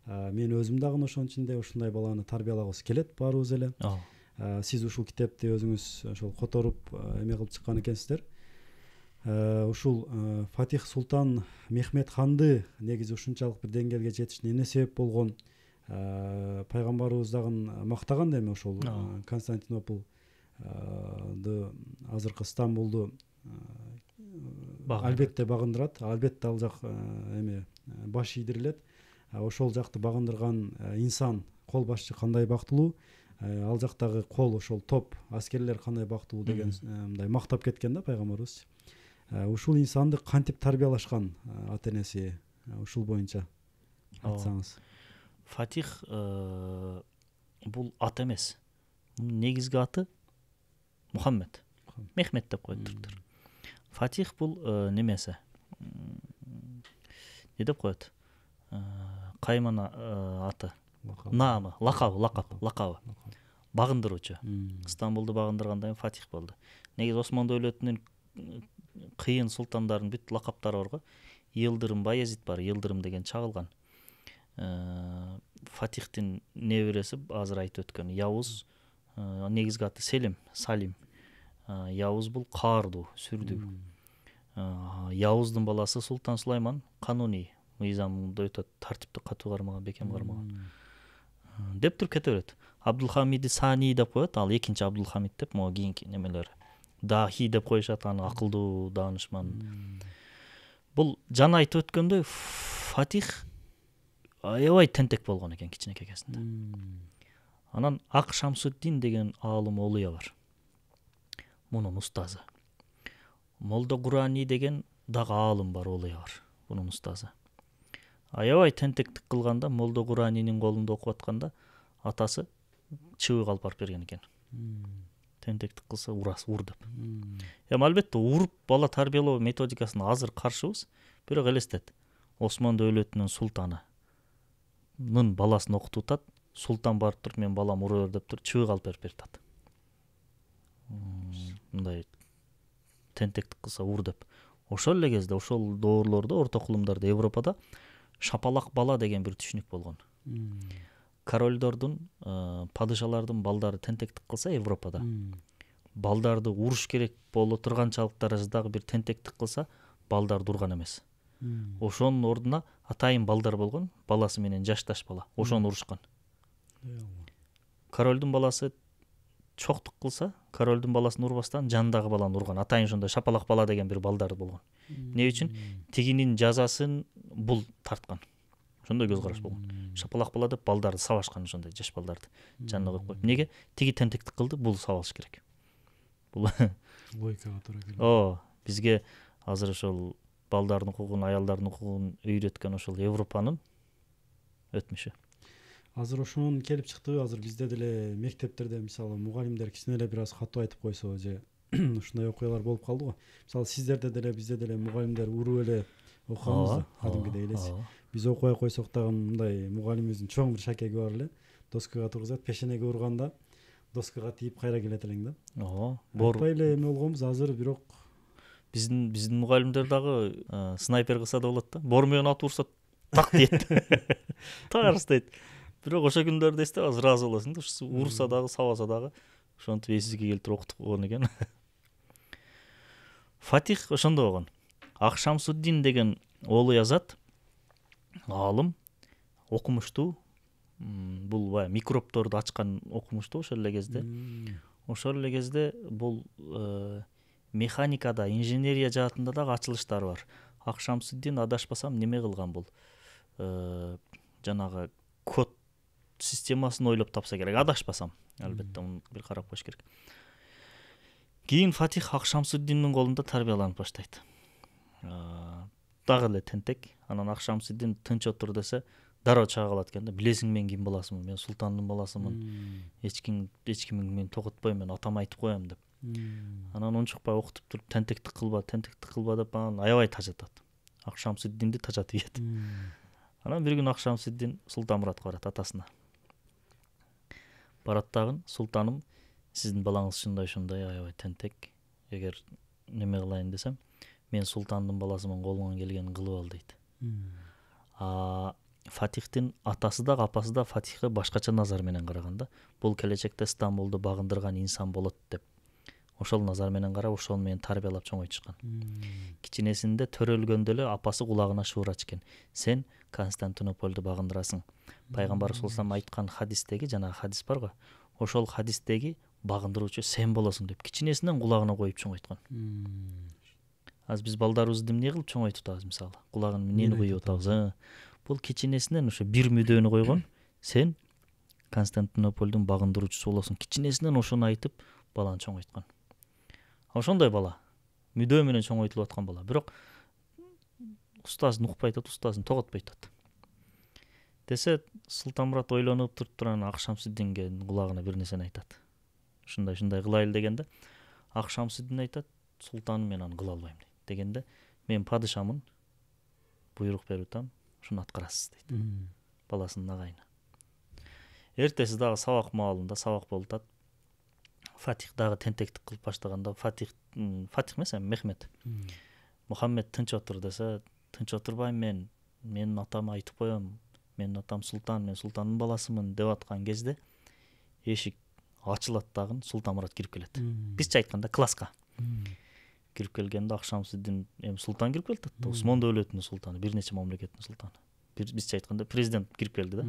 мен өзүм дагы ошонун ичинде ушундай баланы тарбиялагыбыз келет, баарыбыз эле. Сиз ушул китепти өзүңүз ошол которуп эме кылып чыккан экенсиздер. Ушул Фатих Султан Мехмед ханды негизи ушунчалык бир деңгээлге жетишине эмне себеп болгон? Пайгамбарыбыз дагы мактаган да эми ошол Константинополду, азыркы Стамбулду албетте багындырат. Албетте ал жак эме баш ийдирилет. Ошол жакты багындырган инсан, кол башчы кандай бактылуу, ал жактагы кол, ошол топ аскерлер кандай бактылуу деген мындай мактап кеткен да пайгамбарыбыз. Ушул инсанды кантип тарбиялашкан ата энеси, ушул боюнча айтсаңыз. Фатих бул ат эмес. Негизги аты Мухаммед. Мехмед деп коет түрктөр. Фатих бул немеси? Не деп коет? Каймана аты. наамы, лакабы багындыруучу. Стамбулду багындыргандан кийин Фатих болду. Негизи Осман дөөлөтүнүн кыйын султандардын бүт лакаптары бар го. Йылдырым Баязит бар, Йылдырым деген чагылган. Фатихтин небереси азыр айтып өткөн Явуз, негизги аты Салим. Явуз бул каардуу, сүрдүү. Явуздун баласы Султан Сулайман кануний мыйзамда өтө тартиптүү катуу кармаган, бекем кармаган. Деп туруп кете берет. Абдулхамиди Сани деп коет, ал экинчи Абдулхамид деп, могу кийинки немелер. Дахи деп коюшат, аны акылдуу, даанышман. Бул жана айтып өткөндөй Фатих аябай тентек болгон экен кичинекей кезинде. Анан Ак Шамсуддин деген аалым Олуя бар. Мунун устазы. Молдо Гурани деген дагы аалым бар, Олуя бар. Мунун устазы. Аябай тентектик кылганда Молдо Гуранинин колунда окуп атканда атасы чыбык алып барып берген экен. Тентектик кылса ур деп. Албетте уруп бала тарбиялоо методикасына азыр каршыбыз, бирок элестет. Осман дөөлөтүнүн султанынын баласын окутуп атат, султан барып туруп мен балам ура бер деп туруп чыбык алып берип атат. Мындай тентектик кылса ур деп. Ошол эле кезде, ошол доорлордо, орто кулумдарда, Европада шапалак бала деген бир түшүнүк болгон. Королдордун, падышалардын балдары тентектик кылса Европада, балдарды уруш керек боло турганчалык даражадагы бир тентектик кылса, балдарды урган эмес. Ошонун ордуна атайын балдар болгон, баласы менен жашташ бала. Ошону урушкан. Королдун баласы чоктук кылса, королдун баласын урбастан жандагы баланы урган. Атайын ошондой шапалак бала деген бир балдар болгон. Эмне үчүн? Тигинин жазасын бул тарткан. Ошондой көз караш болгон. Шапалак бала деп балдарды сабашкан, ошондой жаш балдарды жанына коюп коюп. Неге? Тиги тентектик кылды, бул сабалыш керек. Бул логикага туура келет. Бизге азыр ошол балдардын укугун, аялдардын укугун үйрөткөн ошол Европанын өтмүшү. Азыр ошонун келип чыктыбы? Азыр бизде деле мектептерде мисалы мугалимдер кичине эле бир аз катуу айтып койсо же ушундай окуялар болуп калды го. Мисалы сиздерде деле бизде деле мугалимдер уруп эле окуганбыз да, кадимгидей элеси. Биз окуй койсок дагы мындай мугалимибиздин чоң бир шакеги бар эле. Доскага тургузат, пешенеге урганда доскага тийип кайра келет элең да. Айтпай эле эме болгонбуз азыр, бирок биздин мугалимдер дагы снайпер кылса да болот да. Бор менен атып урса так дейт. Тарстайт. Бирок ошо күндөрдө эстеп азыр разы болосуң да. Урса дагы, сабаса дагы ошентип эсиге келтирип окутуп койгон экен. Фатих ошондо болгон. Ак Шамсуддин деген Олуя зат аалым, окумуштуу. Бул баягы микробторду ачкан окумуштуу ошол эле кезде. Ошол эле кезде бул механикада, инженерия жаатында дагы ачылыштары бар. Ак Шамсуддин адашпасам неме кылган бул. Жанагы код системасын ойлоп тапса керек. Адашпасам, албетте муну бир карап коюш керек. Кийин Фатих Ак Шамсуддиндин колунда тарбияланып баштайт. Дагы эле тентек. Анан Ак Шамсуддин тынч отур десе, дароо чыга калат экен да. Билесиң мен ким баласымын? Мен султандын баласымын. Эч кимин мен тоготпойм, мен атам айтып коем деп. Анан унчукпай окутуп туруп тентектик кылба деп анан аябай тажатат. Ак Шамсуддинди тажатып ийет. Анан бир күн Ак Шамсуддин Султанмуратка барат, атасына. Барат дагы, султаным, сиздин балаңыз ушундай аябай тентек. Эгер неме кылайын десем, мен султандын баласымын, колуңан келгенин кылып ал дейт. Фатихтин атасы да, апасы да Фатихке башкача назар менен караган да. Бул келечекте Стамбулду багындырган инсан болот деп. Ошол назар менен карап, ошол менен тарбиялап чоңойтушкан. Кичинесинде төрөлгөндө эле апасы кулагына шуурачу экен. Сен Константинополду багындырасың. Пайгамбар саллаллаху айткан хадистеги, жанагы хадис бар го. Ошол хадистеги багындыруучу сен болосуң деп кичинесинен кулагына коюп чоңойткан. Аз биз балдарыбызды эмне кылып чоңойтуп атабыз, мисалы? Кулагына эмнени коюп атабыз? Бул кичинесинен ошо бир мүдөөнү койгон. Сен Константинополдун багындыруучусу болосуң. Кичинесинен ошону айтып баланы чоңойткан. Ошондой бала, мүдөө менен чоңойтулуп аткан бала. Бирок устазын укпай атат, устазын тоготпой атат. Десе, Султанмурат ойлонуп туруп туран Ак Шамсуддинге кулагына бир нерсени айтат. Ушундай кылайлы дегенде, Ак Шамсуддин айтат, султаным мен аны кыла албайм дегенде, мен падышамын, буйрук берип атам, ушуну аткарасыз дейт. Баласынын агайына. эртеси дагы сабак маалында сабак болуп атат. Фатих дагы тентектик кылып баштаганда Фатих эмес, Мехмет. Мухаммед тынч отур десе, тынч отурбайм мен. Менин атама айтып коем. Менин атам султан, мен султандын баласымын деп аткан кезде эшик ачылат дагы Султанмурат кирип келет. Бизче айтканда класска. Кирип келгенде Акшамсыздин султан кирип келет да. Усман дөөлөтүнүн султаны, бир нече мамлекеттин султаны. Бизче айтканда президент кирип келди да.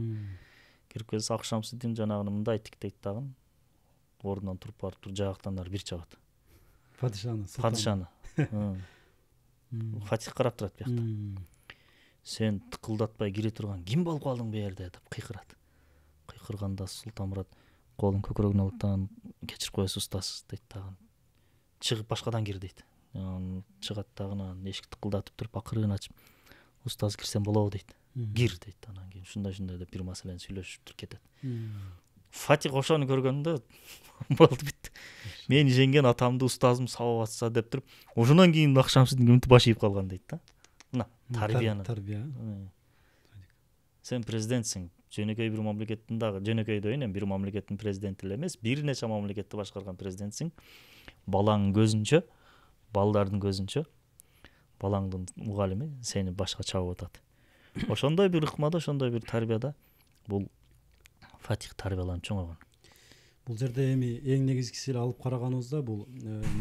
Кирип келсе Акшамсыздин жанагы мындай тиктейт дагы. Ордунан туруп барып жагыктан бир чабат. Падышаны. Фатих карап турат биякта. Сен тыкылдатпай кире турган ким болуп калдың бу жерде деп кыйкырат. Кыйкырганда Султанмурат колун көкүрөгүнө алып тагын кечирип коесуз устаз дейт дагы. Чыгып башкадан кир дейт. Чыгат дагы эшикти тыкылдатып туруп акырын ачып, устаз кирсем болобу дейт. Кир дейт. Анан кийин ушундай деп бир маселени сүйлөшүп туруп кетет. Фатих ошону көргөндө болду бит. Мен ишенген атамды устазым сабап атса деп туруп, ошондон кийин Акшамсыздин үмүтү баш ийип калган дейт да. Мына тарбия. Сен президентсиң. Жөнөкөй бир мамлекеттин дагы, жөнөкөй дейин, бир мамлекеттин президенти эле эмес, бир нече мамлекетти башкарган президентсиң. Балаңдын көзүнчө, балдардын көзүнчө, балаңдын мугалими сени башка чабып атат. Ошондой бир ыкмада, ошондой бир тарбияда бул Фатих тарбияланып чоңойгон. Бул жерде эми эң негизгиси эле алып караганыбызда бул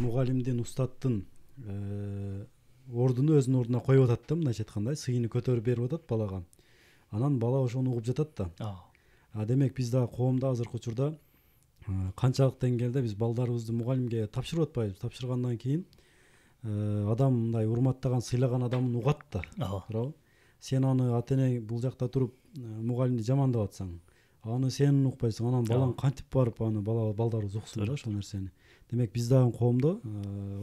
мугалимдин, устаттын ордуну өзүнүн ордуна коюп атат да, мындайча айтканда, сыйыны көтөрүп берип атат балага. Анан бала ошону угуп жатат да. Демек биз дагы коомдо азыркы учурда канчалык деңгээлде биз балдарыбызды мугалимге тапшырып атпайбыз. Тапшыргандан кийин адам мындай урматтаган, сыйлаган адамын угат да. Туурабы? Сен аны ата-эне бул жакта туруп мугалимди жамандап атсаң, аны сен укпайсың, анан балаң кантип барып аны балдарыбыз уксун да ошол нерсени. Демек биз дагы коомдо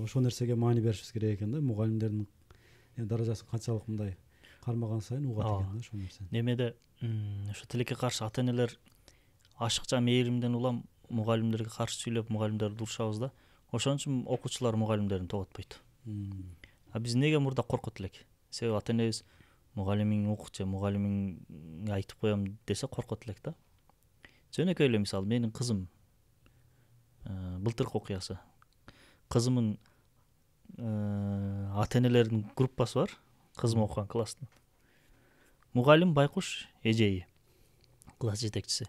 ошол нерсеге маани беришибиз керек экен да. Мугалимдердин даражасы канчалык мындай кармаган сайын угат экен да ошол нерсени. Немеде ошо тилекке каршы ата-энелер ашыкча мээримден улам мугалимдерге каршы сүйлөп, мугалимдерди урушабыз да. Ошон үчүн окуучулар мугалимдерин тоготпойт. Биз неге мурда коркот элек? Себеби ата-энебиз мугалимиң укчу, мугалимиңге айтып коем десе коркот элек да. Жөнөкөй эле мисалы, менин кызым былтыркы окуясы. Кызымдын ата-энелердин группасы бар. Кызым окуган класстын. Мугалим байкуш эжеи, класс жетекчиси.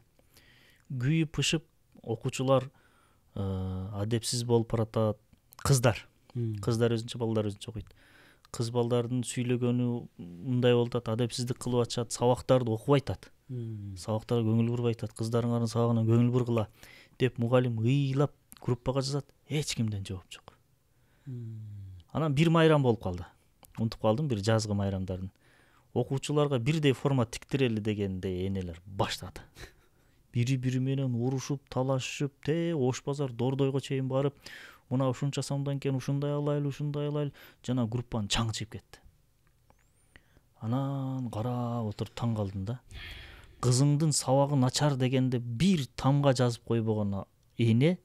Күйүп пышып, окуучулар адепсиз болуп баратат. Кыздар өзүнчө, балдар өзүнчө окуйт. Кыз балдардын сүйлөгөнү мындай болуп атат, адепсиздик кылып атышат, сабактарды окубай атат. Сабактарга көңүл бурбай атат. Кыздарыңардын сабагына көңүл бургула деп мугалим ыйлап группага жазат. Эч кимден жооп жок. Анан бир майрам болуп калды. Унутуп калдым, бир жазгы майрамдарын. Окуучуларга бирдей форма тиктирели дегенде энелер баштады. Бири-бири менен урушуп, талашышып, Ош базар Дордойго чейин барып, мына ушунча сомдон кийин ушундай алайлы, жана группаны чаң чыгып кетти. Анан карап отуруп таң калдым да. Кызыңдын сабагы начар дегенде бир тамга жазып койбогон эне,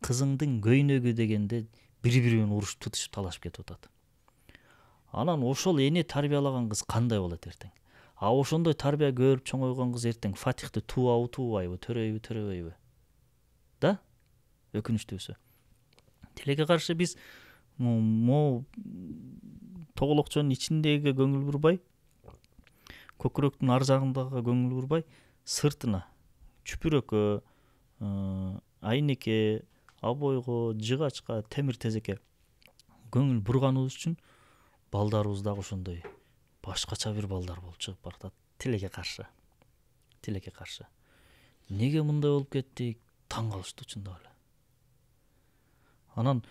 кызыңдын көйнөгү дегенде бири-бири менен урушуп, тутушуп, талашып кетип атат. Анан ошол эне тарбиялаган кыз кандай болот эртең? Ошондой тарбия көрүп чоңойгон кыз эртең Фатихти туубайбы, төрөбөйбү? Да? Өкүнүчтүүсү. Тилекке каршы биз тоголокчонун ичиндеги көңүл бурбай, көкүрөктүн ар жагындагы көңүл бурбай, сыртына чүпүрөккө, айнекке, абойго, жыгачка, темир тезекке көңүл бурганыбыз үчүн балдарыбыз дагы ошондой башкача бир балдар болуп чыгып баратат. Тилекке каршы. Неге мындай болуп кеттик? Таң калышты чындап эле. Анан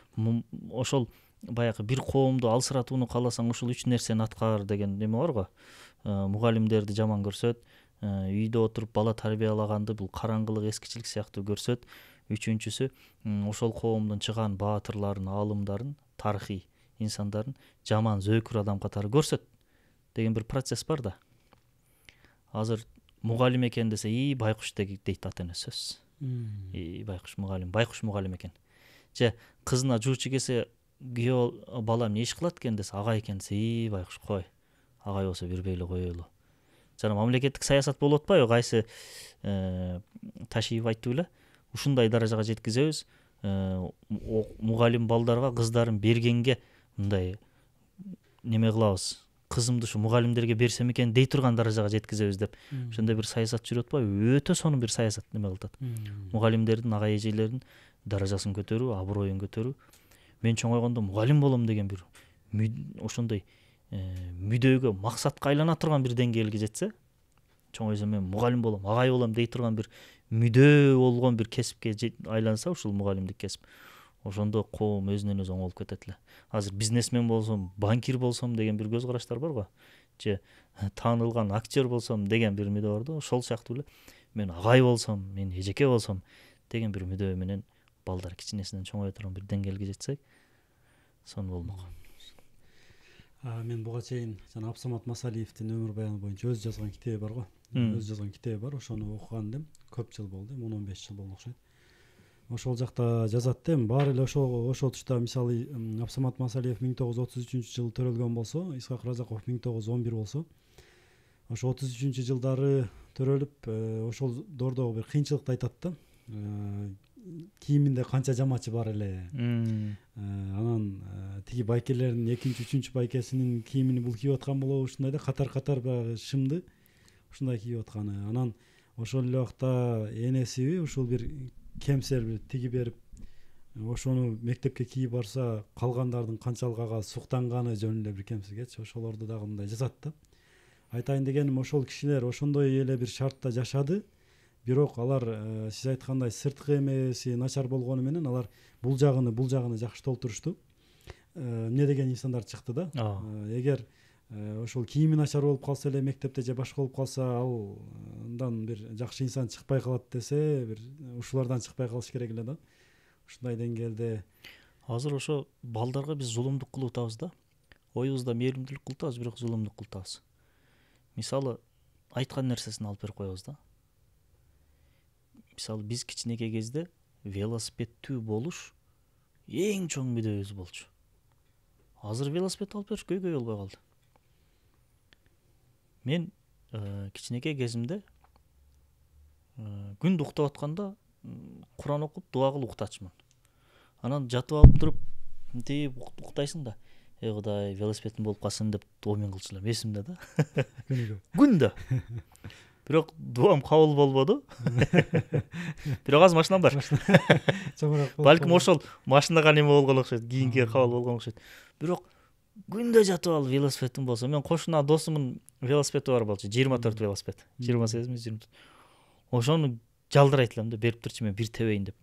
ошол баягы бир коомду алсыратууну кааласаң, ушул 3 нерсени аткар деген неме бар го. Мугалимдерди жаман көрсөт, үйдө отуруп бала тарбиялаганды бул караңгылык, эскичилик сыяктуу көрсөт. Үчүнчүсү, ошол коомдун чыган баатырларын, аалымдарын, тарыхый инсандарын жаман зөөкүр адам катары көрсөт деген бир процесс бар да. Азыр мугалим экен десе, байкуш дейт ата-эне сөз. Байкуш мугалим экен. Же кызына жуучу кесе, балам эмне иш кылат экен десе, агай экен десе, байкуш кой. Агай болсо бербей эле коелу. жана мамлекеттик саясат болуп атпайбы, кайсы Ташиев айтты беле, ушундай даражага жеткизебиз, мугалим балдарга кыздарын бергенге мындай неме кылабыз, кызымды ушу мугалимдерге берсем экен дей турган даражага жеткизебиз деп ошондой бир саясат жүрүп атпайбы? Өтө сонун бир саясат неме кылып атат. Мугалимдердин, ага эжелердин даражасын көтөрүү, аброюн көтөрүү. Мен чоңойгондо мугалим болом деген бир ошондой мүдөөгө, максатка айлана турган бир деңгээлге жетсе, чоңойсом мен мугалим болом, агай болом дей турган бир мүдөө болгон бир кесипке айланса, ушул мугалимдик кесип, ошондо коом өзүнөн өзү оңолуп кетет эле. Азыр бизнесмен болсом, банкир болсом деген бир көз караштар бар го, же таанылган актер болсом деген бир мүдөө бар да. Ошол сыяктуу эле мен агай болсом, мен эжеке болсом деген бир мүдөө менен балдар кичинесинен чоңое турган бир деңгээлге жетсек, сонун болмок. Мен буга чейин жана Абсамат Масалиевдин өмүр баяны боюнча өзү жазган китеби бар го. Өзү жазган китеби бар, ошону окуган элем. Көп жыл болду, 10-15 жыл болду окшойт. Ошол жакта жазат да, баары эле ошол тушта мисалы Абсамат Масалиев 1933-жылы төрөлгөн болсо, Исхак Разаков 1911 болсо, ошо 33 жылдары төрөлүп, ошол доордогу бир кыйынчылыкты айтат да. Кийиминде канча жамачы бар эле. Анан тиги байкелердин 2-3 байкесинин кийимини бул кийип аткан болобу, ушундай да катар баягы шымды ушундай кийип атканы. Анан ошол эле убакта энесиби ушул бир кемсер бир тиги берип, ошону мектепке кийип барса, калгандардын канчалык ага суктанганы жөнүндө бир кемсигечи, ошолорду дагы мындай жазат да. Айтайын дегеним, ошол кишилер ошондой эле бир шартта жашады. Бирок алар сиз айткандай сырткы эмеси начар болгону менен алар бул жагыны жакшы толтурушту. Эмне деген инсандар чыкты да. Эгер ошол кийими начар болуп калса эле мектепте же башка болуп калса, ал андан бир жакшы инсан чыкпай калат десе, бир ушулардан чыкпай калыш керек эле да. Ушундай деңгээлде азыр ошо балдарга биз зулумдук кылып атабыз да. Оюбузда мээримдүүлүк кылып атабыз, бирок зулумдук кылып атабыз. Мисалы айткан нерсесин алып берип коебуз да. Мисалы биз кичинекей кезде велосипедтүү болуш эң чоң мүдөөбүз болчу. Азыр велосипед алып бериш көйгөй болбой калды. Мен кичинекей кезимде күндү уктап атканда Куран окуп, дуа кылып уктатчумун. Анан жатып алып туруп мынтип уктайсың да, эй Кудай, велосипедим болуп калсын деп дуамин кылчу элем, эсимде да. Күндө. Бирок дуам кабыл болбоду. Бирок азыр машинам бар. Балким ошол машинага неме болгон окшойт, кийинки кабыл болгон окшойт. Бирок күндө жатып алып велосипедим болсо, мен кошуна досумдун велосипеди бар болчу, 24 велосипед. 28-24. Ошону жалдырайт элем да, берип турчу, мен бир тебейин деп.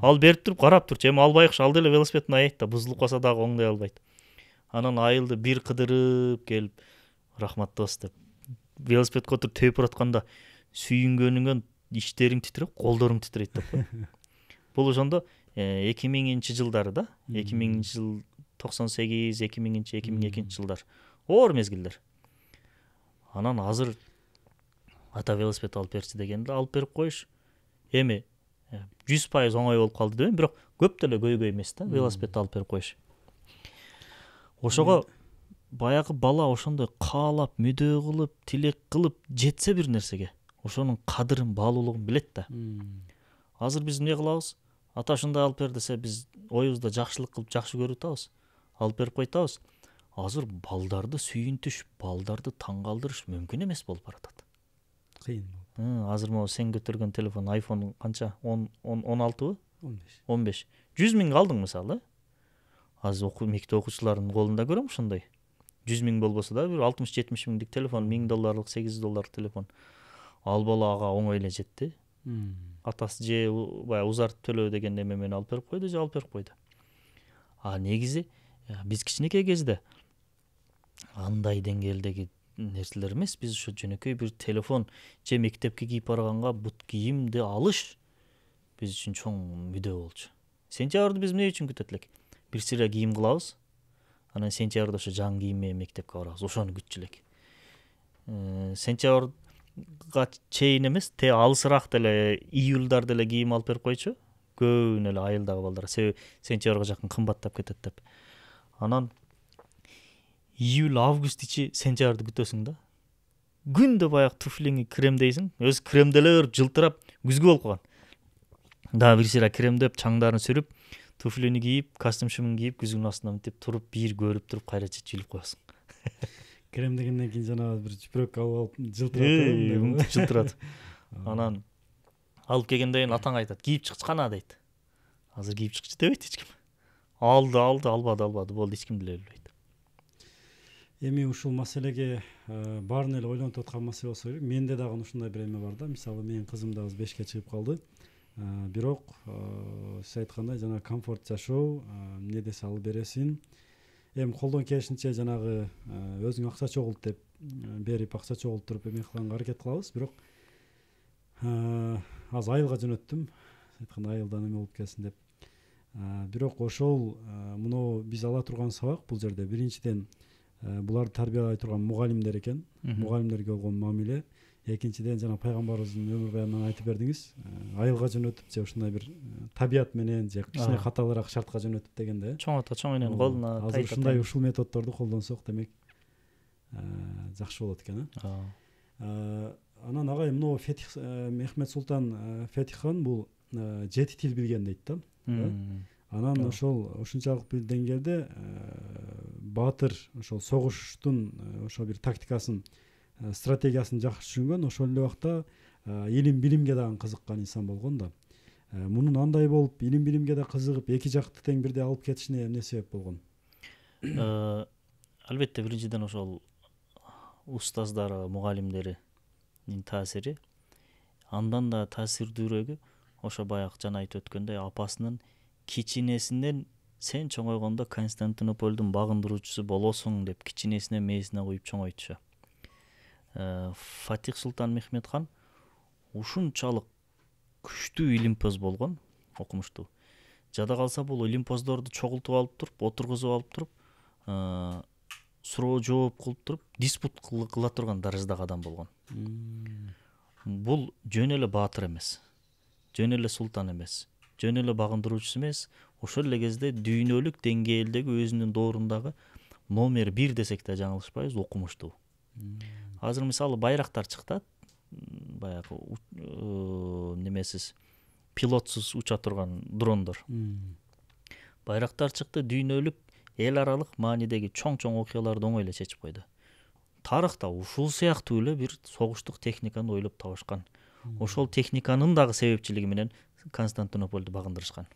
Ал берип туруп карап турчу, эми албайкшы, ал деле велосипедин аяйт да, бузулуп калса дагы оңдой албайт. Анан айылды бир кыдырып келип, рахмат дос деп велосипедке отуруп төөп баратканда сүйүнгөнүңөн иштериң титиреп, колдоруң титирейт деп кой. Бул ошондо 2000-жылдары да, 2000-жыл 98, 2000-2002 жылдар. Оор мезгилдер. Анан азыр ата велосипед алып берчи дегенде алып берип коюш эми 100% оңой болуп калды дейм, бирок көп деле көйгөй эмес да, велосипед алып берип коюш. Ошого баягы бала ошондой каалап, мүдөө кылып, тилек кылып жетсе бир нерсеге, ошонун кадырын, баалуулугун билет да. Азыр биз эмне кылабыз? Ата ушундай алып бер десе, биз оюбузда жакшылык кылып, жакшы көрүп атабыз, алып берип койтабыз. Азыр балдарды сүйүнтүш, балдарды таң калтырыш мүмкүн эмес болуп баратат. Кыйын. Азыр могу сен көтөргөн телефон, iPhone канча? 16бы? 15. 100 миң алдың мисалы. Азыр мектеп окуучуларынын колунда көрөм ошондой. 100 миң болбосо да, бир 60-70 миңдик телефон, $1000, $800 телефон. Ал бала ага оңой эле жетти. Атасы же баягы узартып төлөө деген неме менен алып берип койду, же алып берип койду. Негизи биз кичинекей кезде андай деңгээлдеги нерселер эмес, биз ошо жөнөкөй бир телефон же мектепке кийип барганга бут кийимди алыш биз үчүн чоң мүдөө болчу. Сентябрды биз эмне үчүн күтөт элек? Бир сыйра кийим кылабыз. Анан сентябрда ошо жаңы кийим менен мектепке барабыз. Ошону күтчү элек. Сентябрга чейин эмес, алысыраак деле июльдар деле кийим алып берип койчу. Көбүн эле айылдагы балдар, себеби сентябрга жакын кымбаттап кетет деп. Анан июль, август ичи сентябрды күтөсүң да. күндө баягы туфлиңи кремдейсиң, өзү кремделе берип жылтырап күзгү болуп калган. Дагы бир сыйра кремдеп, чаңдарын сүрүп, туфлини кийип, костюм шумун кийип, күзгүнүн астынан мынтип туруп, бир көрүп туруп, кайра чечип жүрүп коесуң. Крем дегенден кийин жанагы бир чүпүрөк алып жылтырат. Мынтип жылтырат. Анан алып келгенден кийин атаң айтат, кийип чыкчы кана дейт. Азыр кийип чыкчы дебейт эч ким. Алды, албады, болду, эч ким деле билбейт. Эми ушул маселеге баарын эле ойлонуп аткан маселе болсо керек. Менде дагы ушундай бир эме бар да. Мисалы менин кызым дагы 5ке чыгып калды. Бирок сиз айткандай жана комфорт жашоо, эмне десе алып бересиң. Эми колдон келишинче жанагы өзүң акча чогулт деп берип, акча чогултуруп эме кылганга аракет кылабыз. Бирок аз айылга жөнөттүм. Айтканда айылдан эме болуп келсин деп. Бирок ошол муну биз ала турган сабак бул жерде биринчиден буларды тарбиялай турган мугалимдер экен. Мугалимдерге болгон мамиле. Экинчиден жана пайгамбарыбыздын өмүр баянынан айтып бердиңиз. Айылга жөнөтүп же ушундай бир табият менен же кичине каталыраак шартка жөнөтүп дегенде. Чоң ата чоң эненин колуна азыр ушундай ушул методдорду колдонсок демек жакшы болот экен. Анан агай мына Фетих Мехмет Султан Фетихан бул 7 тил билген дейт да. Анан ошончалык бир деңгээлде баатыр ошол согуштун ошол бир тактикасын, стратегиясын жакшы түшүнгөн, ошол эле убакта илим билимге дагы кызыккан инсан болгон да. Мунун андай болуп, илим билимге да кызыгып, эки жакты тең бирдей алып кетишине эмне себеп болгон? Албетте биринчиден ошол устаздары, мугалимдеринин таасири, андан да таасирдүүрөөгү ошо баягы жана айтып өткөндөй апасынын кичинесинен сен чоңойгондо Константинополдун багындыруучусу болосуң деп кичинесине мээсине коюп чоңойтушу. Фатих Султан Мехмет хан ушунчалык күчтүү илимпоз болгон, окумуштуу. Жада калса бул илимпоздорду чогултуп алып туруп, отургузуп алып туруп, суроо жооп кылып туруп, диспут кыла турган дараждагы адам болгон. Бул жөн эле баатыр эмес, жөн эле султан эмес, жөн эле багындыруучусу эмес, ошол эле кезде дүйнөлүк деңгээлдеги өзүнүн доорундагы номер 1 десек да жаңылышпайбыз, окумуштуу. Азыр мисалы байрактар чыкты, баягы немесиз пилотсуз уча турган дрондор. Байрактар чыкты, дүйнөлүк эл аралык маанидеги чоң окуяларды оңой эле чечип койду. Тарыхта ушул сыяктуу эле бир согуштук техниканы ойлоп табышкан. Ошол техниканын дагы себепчилиги менен Константинополду багындырышкан.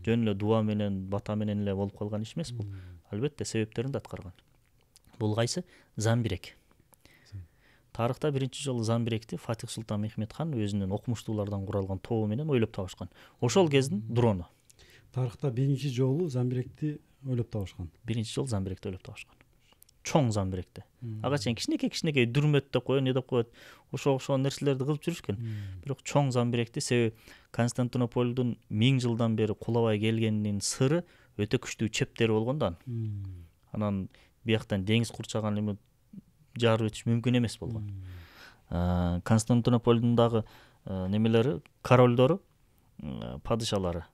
Жөн эле дуа менен, бата менен эле болуп калган иш эмес бул. Албетте себептерин да аткарган. Бул кайсы? Замбирек. Тарыхта биринчи жолу Замбиректи Фатих Султан Мехмет хан өзүнүн окумуштуулардан куралган тобу менен ойлоп табышкан. Ошол кездин дрону. Тарыхта биринчи жолу Замбиректи ойлоп табышкан. Биринчи жолу Замбиректи ойлоп табышкан. Чоң Замбиректи. Ага чейин кичинекей дүрмөт деп коет, не деп коет. Ошол нерселерди кылып жүрүшкөн. Бирок чоң Замбиректи себеби Константинополдун 1000 жылдан бери кулабай келгенинин сыры өтө күчтүү чептери болгондон. Анан бияктан деңиз курчаган эме жарып өтүш мүмкүн эмес болгон. Константинополдун дагы немелери, королдору, падышалары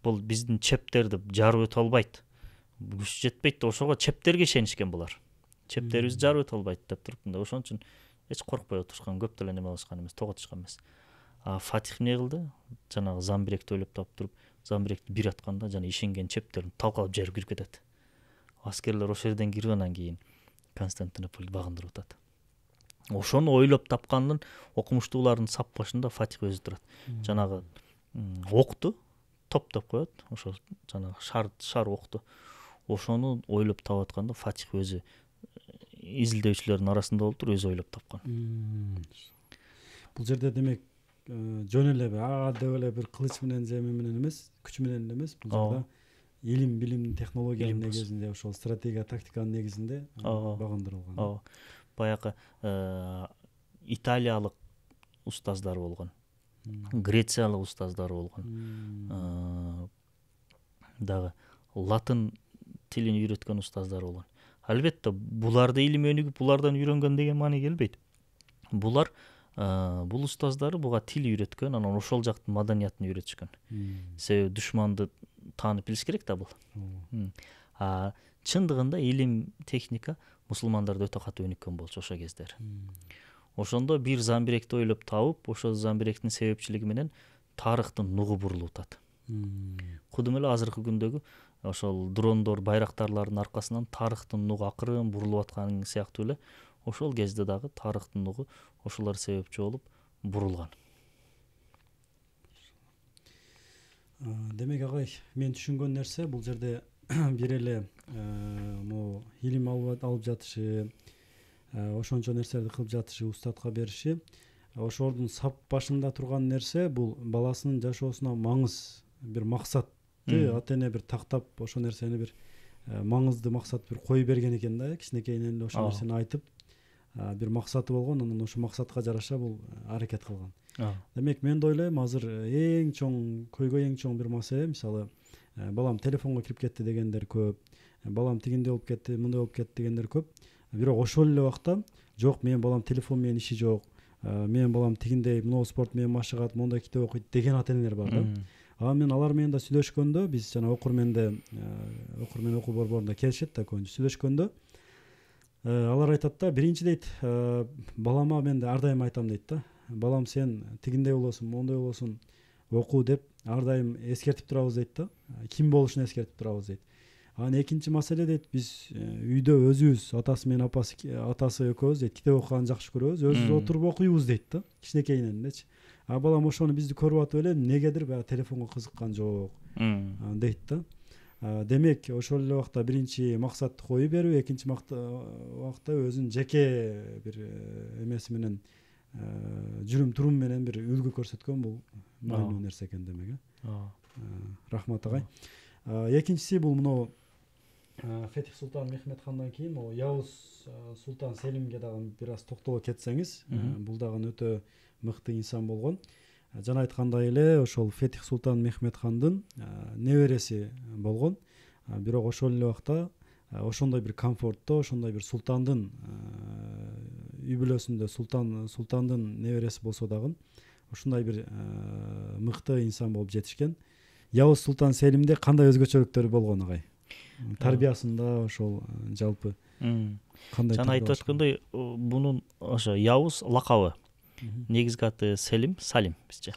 бул биздин чептерди жарып өтө албайт. Күч жетпейт, ошого чептерге ишенишкен булар. Чептерибизди жарып өтө албайт деп туруп, ошон үчүн эч коркпой отурушкан, көп деле неме кылышкан эмес, тоготушкан эмес. Фатих эмне кылды? Жанагы Замбиректи ойлоп таап туруп, Замбиректи бир атканда жана ишенген чептерин талкалап жерип кирип кетет. Аскерлер ошол жерден кирип анан кийин Константинополду багындырып атат. Ошону ойлоп тапкандын окумуштуулардын сап башында Фатих өзү турат. Жанагы окту топ деп коет, ошо жанагы шар окту. Ошону ойлоп таап атканда Фатих өзү изилдөөчүлөрдүн арасында болуп туруп өзү ойлоп тапкан. Бул жерде демек жөн эле деп эле бир кылыч менен же эме менен эмес, күч менен эмес, бул жерде илим, билим, технологиянын негизинде, ошол стратегия, тактиканын негизинде багындырылган. Баягы италиялык устаздар болгон, грециялык устаздар болгон, дагы латын тилин үйрөткөн устаздар болгон. Албетте буларды илим өнүгүп, булардан үйрөнгөн деген маани келбейт. Булар бул устаздары буга тил үйрөткөн, анан ошол жактын маданиятын үйрөтүшкөн. Себеби душманды таанып билиш керек да бул. Чындыгында илим, техника мусулмандарда өтө катуу өнүккөн болчу ошол кездери. Ошондо бир замбиректи ойлоп табып, ошол замбиректин себепчилиги менен тарыхтын нугу бурулуп атат. Кудум эле азыркы күндөгү ошол дрондор, байрактарлардын аркасынан тарыхтын нугу акырын бурулуп аткан сыяктуу эле ошол кезде дагы тарыхтын нугу ошолор себепчи болуп бурулган. Демек агай, мен түшүнгөн нерсе бул жерде бир эле могу илим алып жатышы, ошончо нерселерди кылып жатышы, устатка бериши, ошолордун сап башында турган нерсе бул баласынын жашоосуна маңыз, бир максатты ата эне бир тактап, ошол нерсени бир маңызды максат бир коюп берген экен да, кичинекейинен эле ошол нерсени айтып, бир максаты болгон, анан ошол максатка жараша бул аракет кылган. Демек мен да ойлойм, азыр эң чоң, көйгөй эң чоң бир маселе, мисалы балам телефонго кирип кетти дегендер көп, балам тигиндей болуп кетти, мындай болуп кетти дегендер көп. Бирок ошол эле убакта жок, менин балам телефон менен иши жок, менин балам тигиндей мынау спорт менен машыгат, мондай китеп окуйт деген ата энелер бар да. Мен алар менен да сүйлөшкөндө, биз жана окурмен окуу борборунда келишет да көбүнчө сүйлөшкөндө, алар айтат да, биринчи дейт, балама мен ар дайым айтам дейт да, балам сен тигиндей болосуң, мондай болосуң, окуу деп ар дайым эскертип турабыз дейт да, ким болушун эскертип турабыз дейт. Анан экинчи маселе дейт, биз үйдө өзүбүз, атасы менен атасы экөөбүз дейт, китеп окуганды жакшы көрөбүз, өзүбүз отуруп окуйбуз дейт да, кичинекейинен элечи. Балам ошону бизди көрүп атып эле негедир баягы телефонго кызыккан жок дейт да. Демек ошол эле убакта биринчи максатты коюп берүү, экинчи убакта өзүнүн жеке бир эмеси менен, жүрүм турум менен бир үлгү көрсөткөн бул маанилүү нерсе экен демек. Рахмат агай. Экинчиси бул мына Фетих Султан Мехметхандан кийин могу Явыз Султан Селимге дагы бир аз токтоло кетсеңиз, бул дагы өтө мыкты инсан болгон. Жана айткандай эле ошол Фетих Султан Мехметхандын небереси болгон. Бирок ошол эле убакта ошондой бир комфортто, ошондой бир султандын үй бүлөсүндө султандын небереси болсо дагы ушундай бир мыкты инсан болуп жетишкен. Явыз Султан Селимде кандай өзгөчөлүктөрү болгон агай? Тарбиясында ошол жалпы кандай? Жана айтып өткөндөй, бунун ошо Явыз лакабы, негизги аты Салим бизче.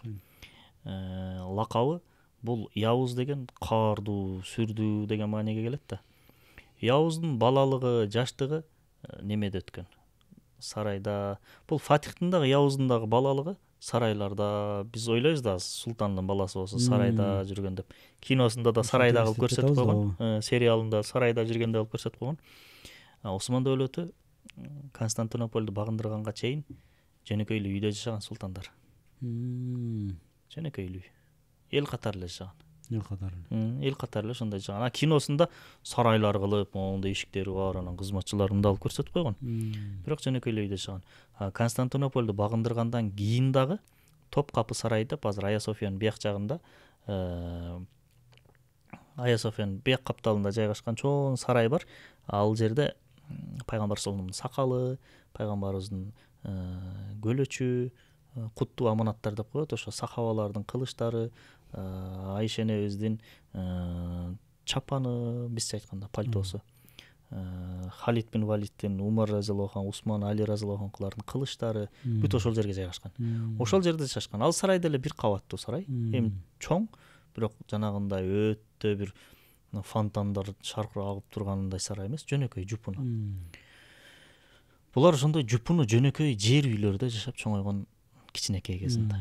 Лакабы бул Явыз деген каардуу, сүрдүү деген маанеге келет да. Явыздын балалыгы, жаштыгы немеде өткөн? Сарайда. Бул Фатихтин дагы, Явыздын дагы балалыгы сарайларда. Биз ойлойбуз да, султандын баласы болсо сарайда жүргөн деп. Киносунда да сарайда кылып көрсөтүп койгон, сериалында сарайда жүргөндө кылып көрсөтүп койгон. Осман дөөлөтү Константинополду багындырганга чейин жөнөкөйлүү үйдө жашаган султандар. Жөнөкөйлүү. Эл катары эле жашаган. Эл катары эле ошондой жашаган. Киносунда сарайлар кылып, моундай ишиктери бар, анан кызматчыларын да алып көрсөтүп койгон. Бирок жөнөкөйлүү үйдө жашаган. Константинополду багындыргандан кийин дагы Топкапы сарай деп, азыр Ая Софиянын бияк жагында, Ая Софиянын бияк капталында жайгашкан чоң сарай бар. Ал жерде пайгамбар саллаллаху сакалы, пайгамбарыбыздын көлөчү, куттуу аманаттар деп коет, ошо сахабалардын кылычтары, Айша энебиздин чапаны, бизче айтканда пальтосу, Халид бин Валидтин, Умар разияллаху анху, Усман, Али разияллаху анхулардын кылычтары бүт ошол жерге жайгашкан. Ошол жерде жашашкан. Ал сарайда эле бир кабаттуу сарай, эми чоң, бирок жанагындай өтө бир фонтандар шаркырап агып тургандай сарай эмес, жөнөкөй жупуну. Булар ошондой жупуну жөнөкөй жер үйлөрдө жашап чоңойгон кичинекей кезинде.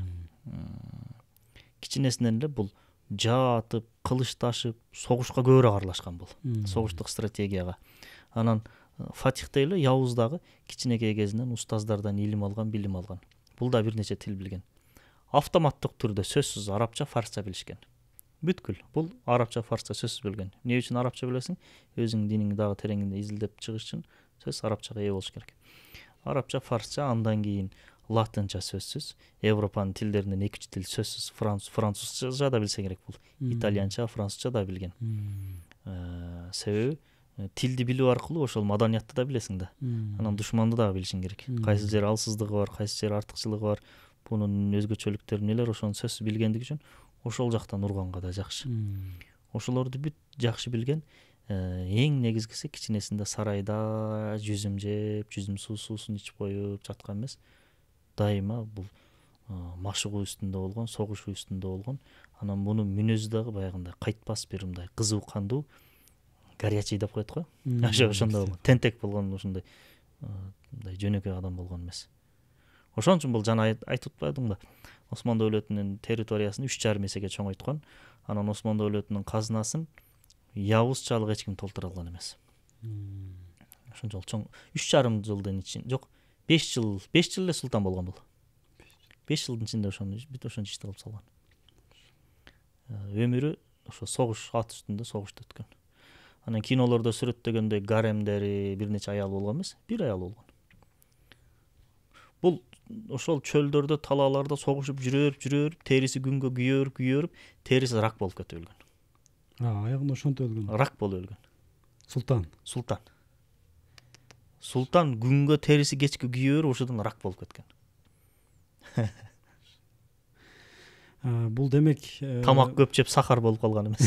Кичинесинен эле бул жатып, кылыч ташып, согушка көбүрөөк аралашкан бул. Согуштук стратегияга. Анан Фатихте эле Явыз дагы кичинекей кезинен устаздардан илим алган, билим алган. Бул да бир нече тил билген. Автоматтык түрдө сөзсүз арабча, фарсча билишкен. Бүткүл. Бул арабча, фарсча сөзсүз билген. Эмне үчүн арабча билесиң? Өзүң динingди дагы тереңинде изилдеп чыгыш үчүн сөз арабчага ээ болуш керек. Арабча, фарсча, андан кийин латынча сөзсүз, Европанын тилдеринен 2 тил сөзсүз, французча да билсе керек бул. Итальянча, французча да билген. Себеби тилди билүү аркылуу ошол маданиятты да билесиң да. Анан душманды дагы билишиң керек. Кайсы жер алсыздыгы бар, кайсы жер артыкчылыгы бар, бунун өзгөчөлүктөрү нелер, ошону сөзсүз билгендиги үчүн ошол жактан урганга да жакшы. Ошолорду бүт жакшы билген. эң негизгиси кичинесинде сарайда жүзүм жеп, жүзүм суусун ичип коюп жаткан эмес. Дайыма бул машыгуу үстүндө болгон, согушуу үстүндө болгон. Анан мунун мүнөзү дагы баягындай кайтпас бир мындай кызуу кандуу, горячий деп коет го. Ошондой болгон, тентек болгон, ушундай мындай жөнөкөй адам болгон эмес. Ошон үчүн бул жана айтып атпадыңбы? Осман Devleti'nin территориясын 3,5 эсеге чоңойткон. Анан Осман Devleti'nin казынасын явызчалык эч ким толтура алган эмес. Ошончолук чоң 3,5 жылдын ичинде, жок, 5 жыл эле султан болгон бул. 5 жылдын ичинде ошончо ишти кылып салган. Өмүрү ошо согуш, ат үстүндө согушта өткөн. Анан кинолордо сүрөттөгөндөй гаремдери бир нече аял болгон эмес, бир аял болгон. Бул ошол чөлдөрдө, талааларда согушуп жүрөп, териси күнгө күйөрүп, териси рак болуп кетип өлгөн. Аягында ошонтип өлгөн. Рак болуп өлгөн. Султан күнгө териси кечки күйөрүп, ошодон рак болуп кеткен. Бул демек тамак көп жеп сахар болуп калган эмес.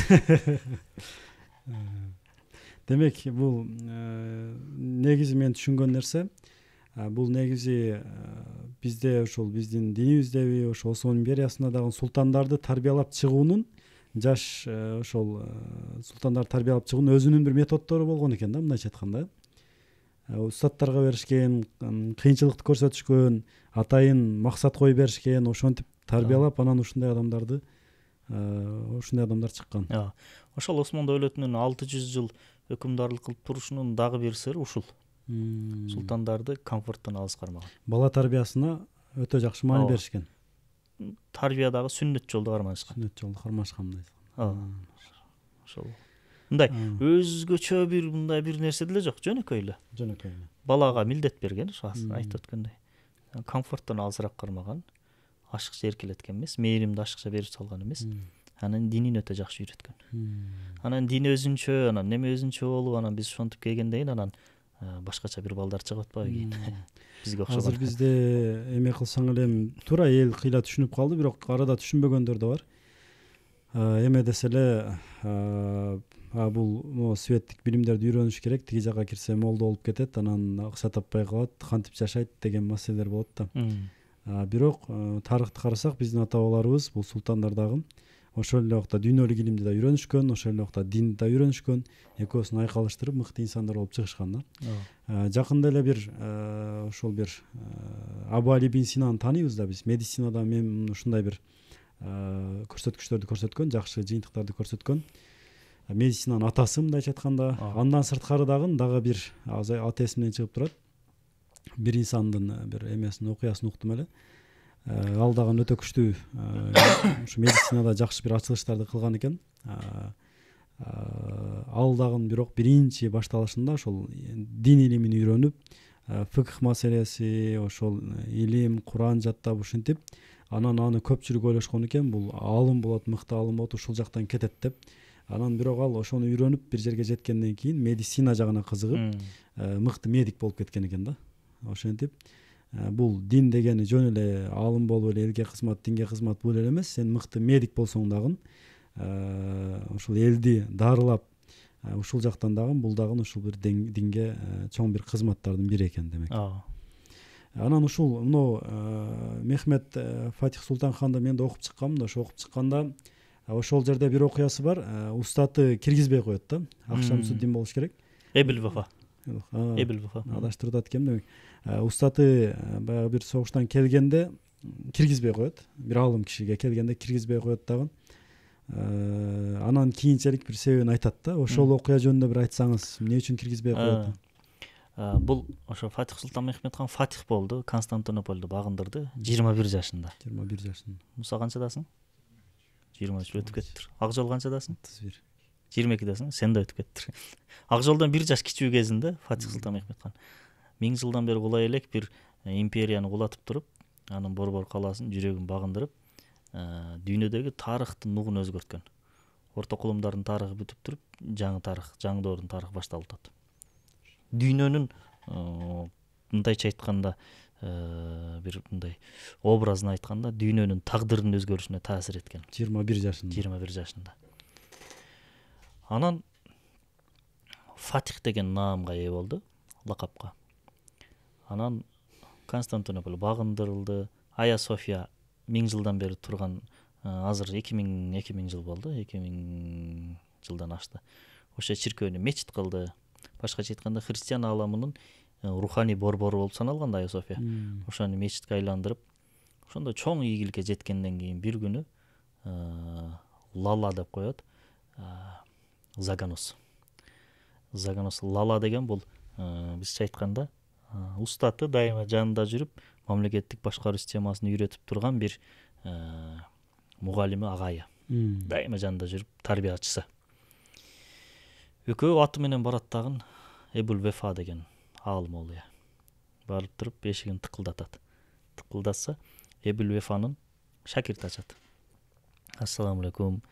Демек бул негизи мен түшүнгөн нерсе, бул негизи бизде ошол биздин динибиздеби, ошо Осман империясында дагы султандарды тарбиялап чыгуунун, жаш ошол султандарды тарбиялап чыгуунун өзүнүн бир методдору болгон экен да, мындайча айтканда. Устаттарга беришкен, кыйынчылыкты көрсөтүшкөн, атайын максат коюп беришкен, ошентип тарбиялап анан ушундай адамдар чыккан. Ошол Осман Devleti'nin 600 жыл өкүмдарлык кылып турушунун дагы бир сыры ушул. Султандарды комфорттон алыс кармаган. Бала тарбиясына өтө жакшы маани беришкен. Тарбиядагы сүннөт жолду кармашкан. Ошол. Мындай өзгөчө бир мындай бир нерсе деле жок, жөнөкөй эле. Балага милдет берген, айтып өткөндөй. Комфорттон алысыраак кармаган, ашыкча эркелеткен эмес, мээримди ашыкча берип салган эмес. Анан динин өтө жакшы үйрөткөн. Анан дин өзүнчө, анан неме өзүнчө болуп, анан биз ошентип келгенден кийин анан башкача бир балдар чыгып атпайбы кийин. Бизге окшогон. Азыр бизде эме кылсаң эле туура эл кыйла түшүнүп калды, бирок арада түшүнбөгөндөр да бар. Эме десе эле бул светтик билимдерди үйрөнүш керек, тиги жака кирсе молдо болуп кетет, анан акча таппай калат, кантип жашайт деген маселелер болот да. Бирок тарыхты карасак, биздин ата бабаларыбыз, бул султандар дагы ошол эле убакта дүйнөлүк илимди да үйрөнүшкөн, ошол эле убакта динди да үйрөнүшкөн, экөөсүн айкалыштырып мыкты инсандар болуп чыгышкан да. Жакында эле бир ошол бир Абу Али бин Синаны тааныйбыз да биз. Медицинада мен ушундай бир көрсөткүчтөрдү көрсөткөн, жакшы жыйынтыктарды көрсөткөн. Медицинанын атасы мындайча айтканда, андан сырткары дагы бир аты эсимден чыгып турат. Бир инсандын бир эмесин, окуясын уктум эле. Ал дагы өтө күчтүү ушу медицинада жакшы бир ачылыштарды кылган экен. Ал дагы бирок биринчи башталышында ошол дин илимин үйрөнүп, фикх маселеси, ошол илим, Куран жаттап ушинтип, анан аны көпчүлүк ойлошкон экен, бул аалым болот, мыкты аалым болот, ушул жактан кетет деп. Анан бирок ал ошону үйрөнүп бир жерге жеткенден кийин медицина жагына кызыгып, мыкты медик болуп кеткен экен да. Ошентип бул дин дегени жөн эле аалым болуп эле элге кызмат, динге кызмат бул эле эмес. Сен мыкты медик болсоң дагы ушул элди дарылап, ушул жактан дагы бул дагы ушул бир динге чоң бир кызматтардын бири экен демек. Анан ушул Мехмет Фатих Султан ханды мен да окуп чыкканмын да, ошо окуп чыкканда ошол жерде бир окуясы бар. Устаты киргизбей коет да. Акшамсуддин болуш керек. Эбил Вафа. Адаштырып атат экен демек. Устаты баягы бир согуштан келгенде киргизбей коет. Бир аалым кишиге келгенде киргизбей коет дагы. Анан кийинчерээк бир себебин айтат да. Ошол окуя жөнүндө бир айтсаңыз, эмне үчүн киргизбей коет? Бул ошо Фатих Султан Мехмет хан фатих болду, Константинополду багындырды 21 жашында. 21 жашында. Муса канчадасың? 23 өтүп кеттир. Ак жол канчадасың? 31. 22дасың, сен да өтүп кеттир. Ак жолдон 1 жаш кичүү кезинде Фатих Султан Мехмет хан 1000 жылдан бери кулай элек бир империяны кулатып туруп, анын борбор калаасын, жүрөгүн багындырып, дүйнөдөгү тарыхтын нугун өзгөрткөн. Орто кулумдардын тарыхы бүтүп туруп, жаңы тарых, жаңы доордун тарыхы башталып атат. Дүйнөнүн мындайча айтканда бир мындай образын айтканда дүйнөнүн тагдырынын өзгөрүшүнө таасир эткен. 21 жашында. 21 жашында. Анан Фатих деген наамга ээ болду, лакапка. Анан Константинополь багындырылды. Ая София 1000 жылдан бери турган, азыр 2000 жыл болду, 2000 жылдан ашты. Ошо чиркөөнү мечит кылды. Башкача айтканда христиан ааламынын руханий борбору болуп саналган Ая София. Ошону мечитке айландырып, ошондо чоң ийгиликке жеткенден кийин бир күнү Лала деп коет. Заганос Лала деген бул бизче айтканда устаты дайыма жанында жүрүп, мамлекеттик башкаруу системасын үйрөтүп турган бир мугалими агайы. Дайыма жанында жүрүп, тарбиячысы. Экөө аты менен барат дагы Эбул Вефа деген аалым болду. Барып туруп эшигин тыкылдатат. Тыкылдатса, Эбул Вефанын шакирти ачат. Ассаламу алейкум.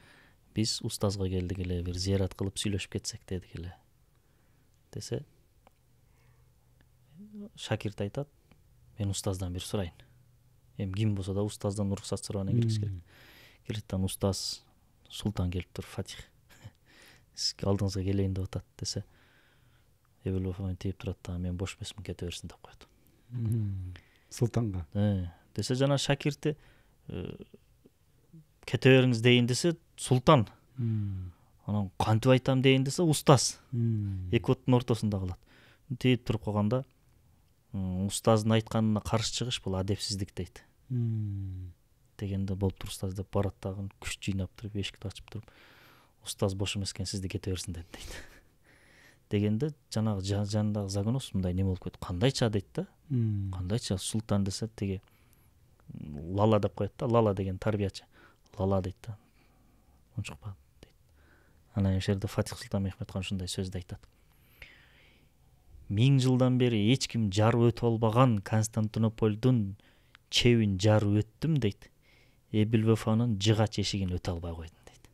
Биз устазга келдик эле, бир зыярат кылып сүйлөшүп кетсек дедик эле. Десе, шакирт айтат, мен устаздан бир сурайын. Ким болсо да устаздан уруксат сурагандан кириш керек. Келеттен устаз султан келип тур, Фатих. Сиз алдыңызга келейин деп атат десе, Эбул Вефа тийип турат да, мен бош эмесмин, кете берсин деп коет. Султанга. Десе жана шакирти кете бериңиз дейин десе, султан. Анан кантип айтам дейин десе, устаз. Эки оттун ортосунда калат. Тийип туруп калганда, устаздын айтканына каршы чыгыш бул адепсиздик дейт. Дегенде болуптур устаз деп барат дагы күч жыйнап туруп, эшикти ачып туруп, устаз бош эмес экен, сизди кете берсин дейт. Дегенде жанагы жанындагы Заганос мындай неме болуп кетти. Кандайча дейт да? Кандайча султан десе, теге Лала деп коет да, Лала деген тарбиячы. Лала дейт да. Унчукпа дейт. Анан ошерде Фатих Султан Мехмед хан ушундай сөздү айтат. 1000 жылдан бери эч ким жарып өтө албаган Константинопольдун чебин жарып өттүм дейт. Эбул Вефанын жыгач эшигин өтө албай койдум дейт.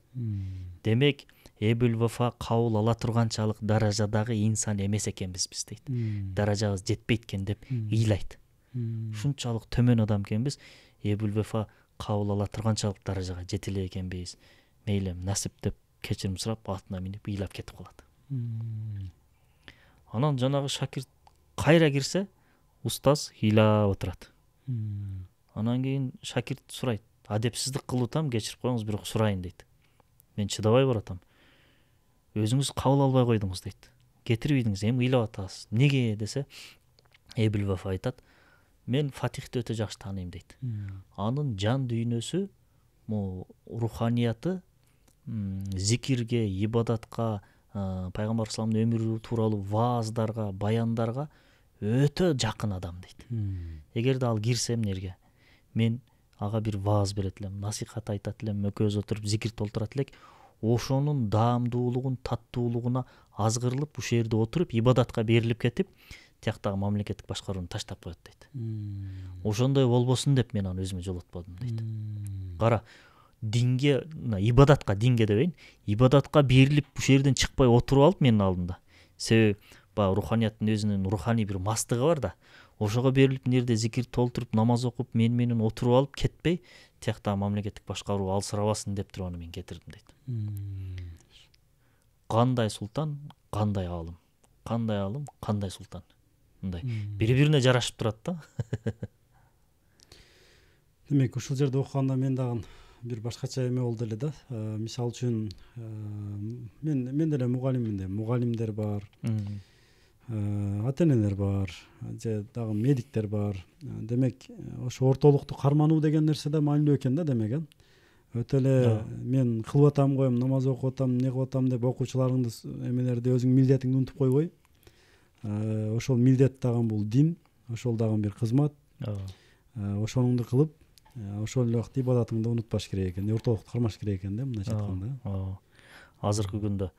Демек, Эбул Вефа кабыл ала турганчалык даражадагы инсан эмес экенбиз биз дейт. Даражабыз жетпейт экен деп ыйлайт. Ушунчалык төмөн адам экенбиз. Эбул Вефа кабыл ала турганчалык даражага жете эле экенбиз. Мейлі насип деп кечирим сурап, атына минип ыйлап кетип калат. Анан жанагы шакирт кайра кирсе, устаз ыйлап отурат. Анан кийин шакирт сурайт, адепсиздик кылып атам, кечирип коюңуз, бирок сурайын дейт. Мен чыдабай баратам. Өзүңүз кабыл албай койдуңуз дейт. Кетирбейдиңиз, эми ыйлап атасыз. Неге десе, Эбул Вефа айтат, мен Фатихти өтө жакшы тааныйм дейт. Анын жан дүйнөсү, руханияты зикирге, ибадатка, пайгамбар саламдын өмүрү тууралуу вааздарга, баяндарга өтө жакын адам дейт. Эгерде ал кирсе эмнерге, мен ага бир вааз берет элем, насихат айтат элем, экөөбүз отуруп зикир толтурат элек, ошонун даамдуулугун, таттуулугуна азгырылып, ушул жерде отуруп ибадатка берилип кетип, тияктагы мамлекеттик башкарууну таштап коет дейт. Ошондой болбосун деп мен аны өзүмө жолотподум дейт. Кара, динге, ибадатка, динге дебейин, ибадатка берилип ушул жерден чыкпай отуруп алып менин алдымда. Себеби баягы руханияттын өзүнүн руханий бир мастыгы бар да. Ошого берилип нерде зикир толтуруп, намаз окуп, менен отуруп алып кетпей, тияктагы мамлекеттик башкаруу алсырабасын деп туруп аны мен кетирдим дейт. Кандай султан, кандай аалым. Кандай аалым, кандай султан. Мындай бири-бирине жарашып турат да. Демек, ушул жерде окуганда мен дагы бир башкача эме болду эле да. Мисалы үчүн, мен деле мугалиммин да. Мугалимдер бар, ата-энелер бар, же дагы медиктер бар. Демек, ошо ортолукту кармануу деген нерсе да маанилүү экен да, демек. Өтө эле мен кылып атам коем, намаз окуп атам, не кылып атам деп окуучуларыңды эмелерди өзүң милдетиңди унутуп койбой. Ошол милдет дагы бул дин, ошол дагы бир кызмат. Ошонуңду кылып, ошол эле убакта ибадатыңды унутпаш керек экен, ортолукту кармаш керек экен да, мындайча айтканда. Азыркы күндө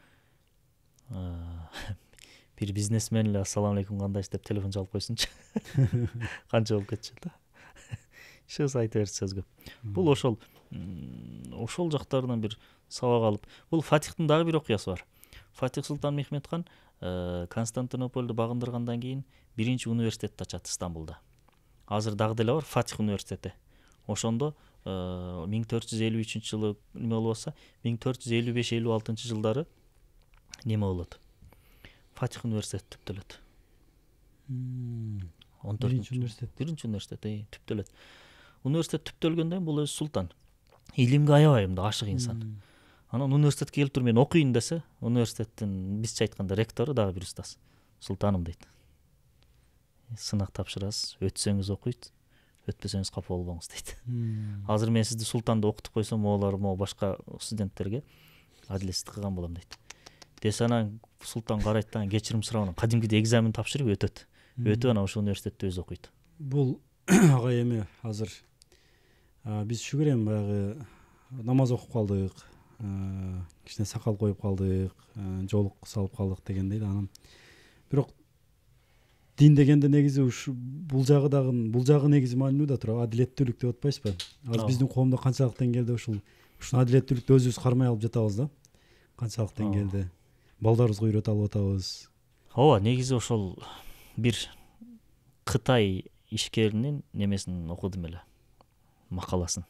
бир бизнесмен эле ассаламу алейкум, кандайсыз деп телефон чалып койсунчу. Канча болуп кетчү да. Шыз айта берсе сөз көп. Бул ошол жактарынан бир сабак алып, бул Фатихтин дагы бир окуясы бар. Фатих Султан Мехмед хан Константинопольду багындыргандан кийин биринчи университетти ачат Стамбулда. Азыр дагы деле бар Фатих университети. Ошондо 1453 жылы неме болбосо, 1455-56 жылдары неме болот. Фатих университети түптөлөт. 14 университет. Биринчи университет түптөлөт. Университет түптөлгөндөн бул өзү султан. Илимге аябай мындай ашык инсан. Анан университетке келип туруп мен окуйн десе, университеттин бизче айтканда ректору дагы бир устаз. Султаным дейт. Сынак тапшырасыз, өтсөңүз окуйт, өтпөсөңүз капа болбоңуз дейт. Азыр мен сизди султанды окутуп койсом, могулар башка студенттерге адилетсиздик кылган болом дейт. Десе анан султан карайт да кечирим сурап анан кадимкидей экзамен тапшырып өтөт. Өтүп анан ошол университетте өзү окуйт. Бул агай эме азыр биз шүгүр эми баягы намаз окуп калдык, кичине сакал коюп калдык, жоолук салып калдык дегендей да. Анан бирок дин дегенде негизи бул жагы негизи маанилүү да туурабы, адилеттүүлүк деп атпайсызбы? Азыр биздин коомдо канчалык деңгээлде ушул адилеттүүлүктү өзүбүз кармай алып жатабыз да? Канчалык деңгээлде балдарыбызга үйрөтө алып атабыз? Ооба, негизи ошол бир Кытай ишкеринин немесин окудум эле, макаласын.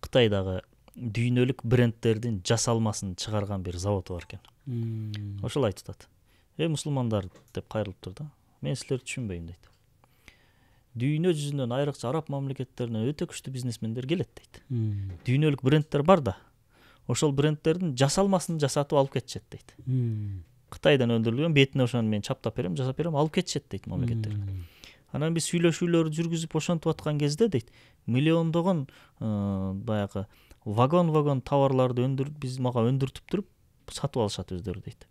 Кытайдагы дүйнөлүк брендтердин жасалмасын чыгарган бир заводу бар экен. Ошол айтып атат. Мусулмандар деп кайрылып тур да. Мен силерди түшүнбөйм дейт. Дүйнө жүзүнөн айрыкча араб мамлекеттеринен өтө күчтүү бизнесмендер келет дейт. Дүйнөлүк брендтер бар да. Ошол брендтердин жасалмасын жасатып алып кетишет дейт. Кытайдан өндүрүлгөн бетине ошону мен чаптап берем, жасап берем, алып кетишет дейт мамлекеттер. Анан биз сүйлөшүүлөрдү жүргүзүп ошентип аткан кезде дейт, миллиондогон баягы вагон товарларды биз мага өндүртүп туруп сатып алышат өздөрү дейт.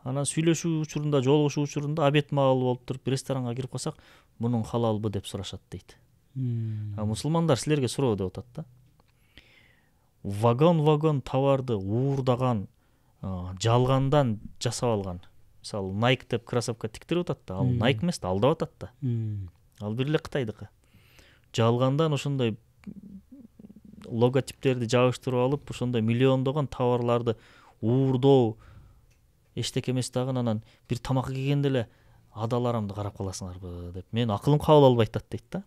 Анан сүйлөшүү учурунда, жолугушуу учурунда обед маалы болуп туруп ресторанга кирип калсак, мунун халалбы деп сурашат дейт. Мусулмандар силерге суроо деп атат да. Вагон товарды уурдаган, жалгандан жасап алган. Мисалы, Nike деп кроссовка тиктирип атат да, ал Nike эмес да, алдап атат да. Ал бир эле Кытайдыкы. Жалгандан ошондой логотиптерди жабыштырып алып, ошондой миллиондогон товарларды уурдоо эчтеке эмес дагы. Анан бир тамакка келгенде эле адаларамды карап каласыңарбы деп мен акылым кабыл албай атат дейт да.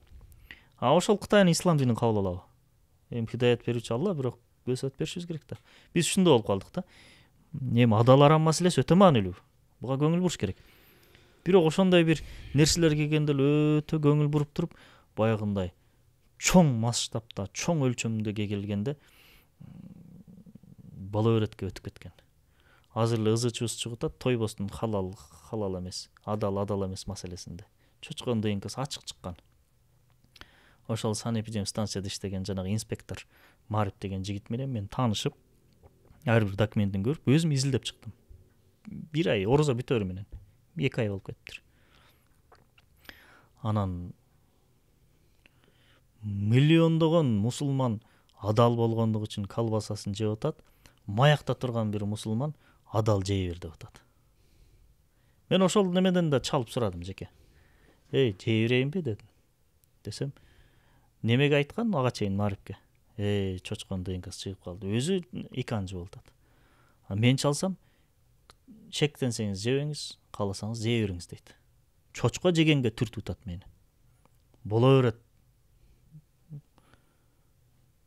Ошол Кытайдын ислам динин кабыл алабы? Хидаят берүүчү Алла, бирок көсөт беришибиз керек да. Биз ушундай болуп калдык да. Адаларам маселеси өтө маанилүү. Буга көңүл буруш керек. Бирок ошондой бир нерселер келгенде эле өтө көңүл буруп туруп, баягындай чоң масштабта, чоң өлчөмдөгө келгенде бала өретке өтүп кеткен. Азыр эле ызычыбыз чыгып атат, тойбостун халал эмес, адал эмес маселесинде. Чочкон ДНКсы ачык чыккан. Ошол санэпидемстанцияда иштеген жанагы инспектор Марип деген жигит менен мен таанышып, ар бир документин көрүп, өзүм изилдеп чыктым. 1 ай орозо бүтөрү менен 2 ай болуп кетти. Анан миллиондогон мусулман адал болгондугу үчүн колбасасын жеп атат. Маякта турган бир мусулман адал жей бер деп атат. Мен ошол немеден да чалып сурадым жеке. Жей берейинби дедим. Десем, немеге айткан ага чейин Марипке? Чочкон ДНКсы чыгып калды. Өзү 2 анжы болуп атат. Мен чалсам, шектенсеңиз жебеңиз, кааласаңыз жей бериңиз дейт. Чочко жегенге түртүп атат мени. Боло берет.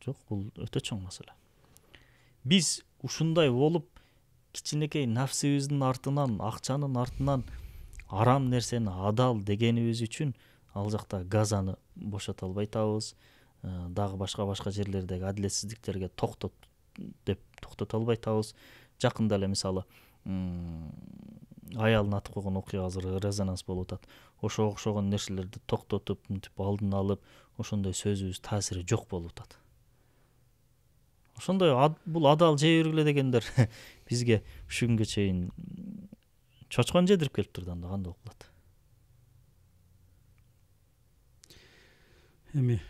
Жок, бул өтө чоң маселе. Биз ушундай болуп, кичинекей нафсыбыздын артынан, акчанын артынан арам нерсени адал дегенибиз үчүн ал жакта газаны бошото албай атабыз. Дагы башка жерлердеги адилетсиздиктерге токтот деп токтото албай атабыз. Жакында эле мисалы аялын атып койгон окуя азыр резонанс болуп атат. Ошого окшогон нерселерди токтотуп, мынтип алдын алып, ошондой сөзүбүз таасири жок болуп атат. Ошондой бул адал жей бергиле дегендер бизге ушу күнгө чейин чочкон жедирип келип турду, анда кандай болуп калат? Эми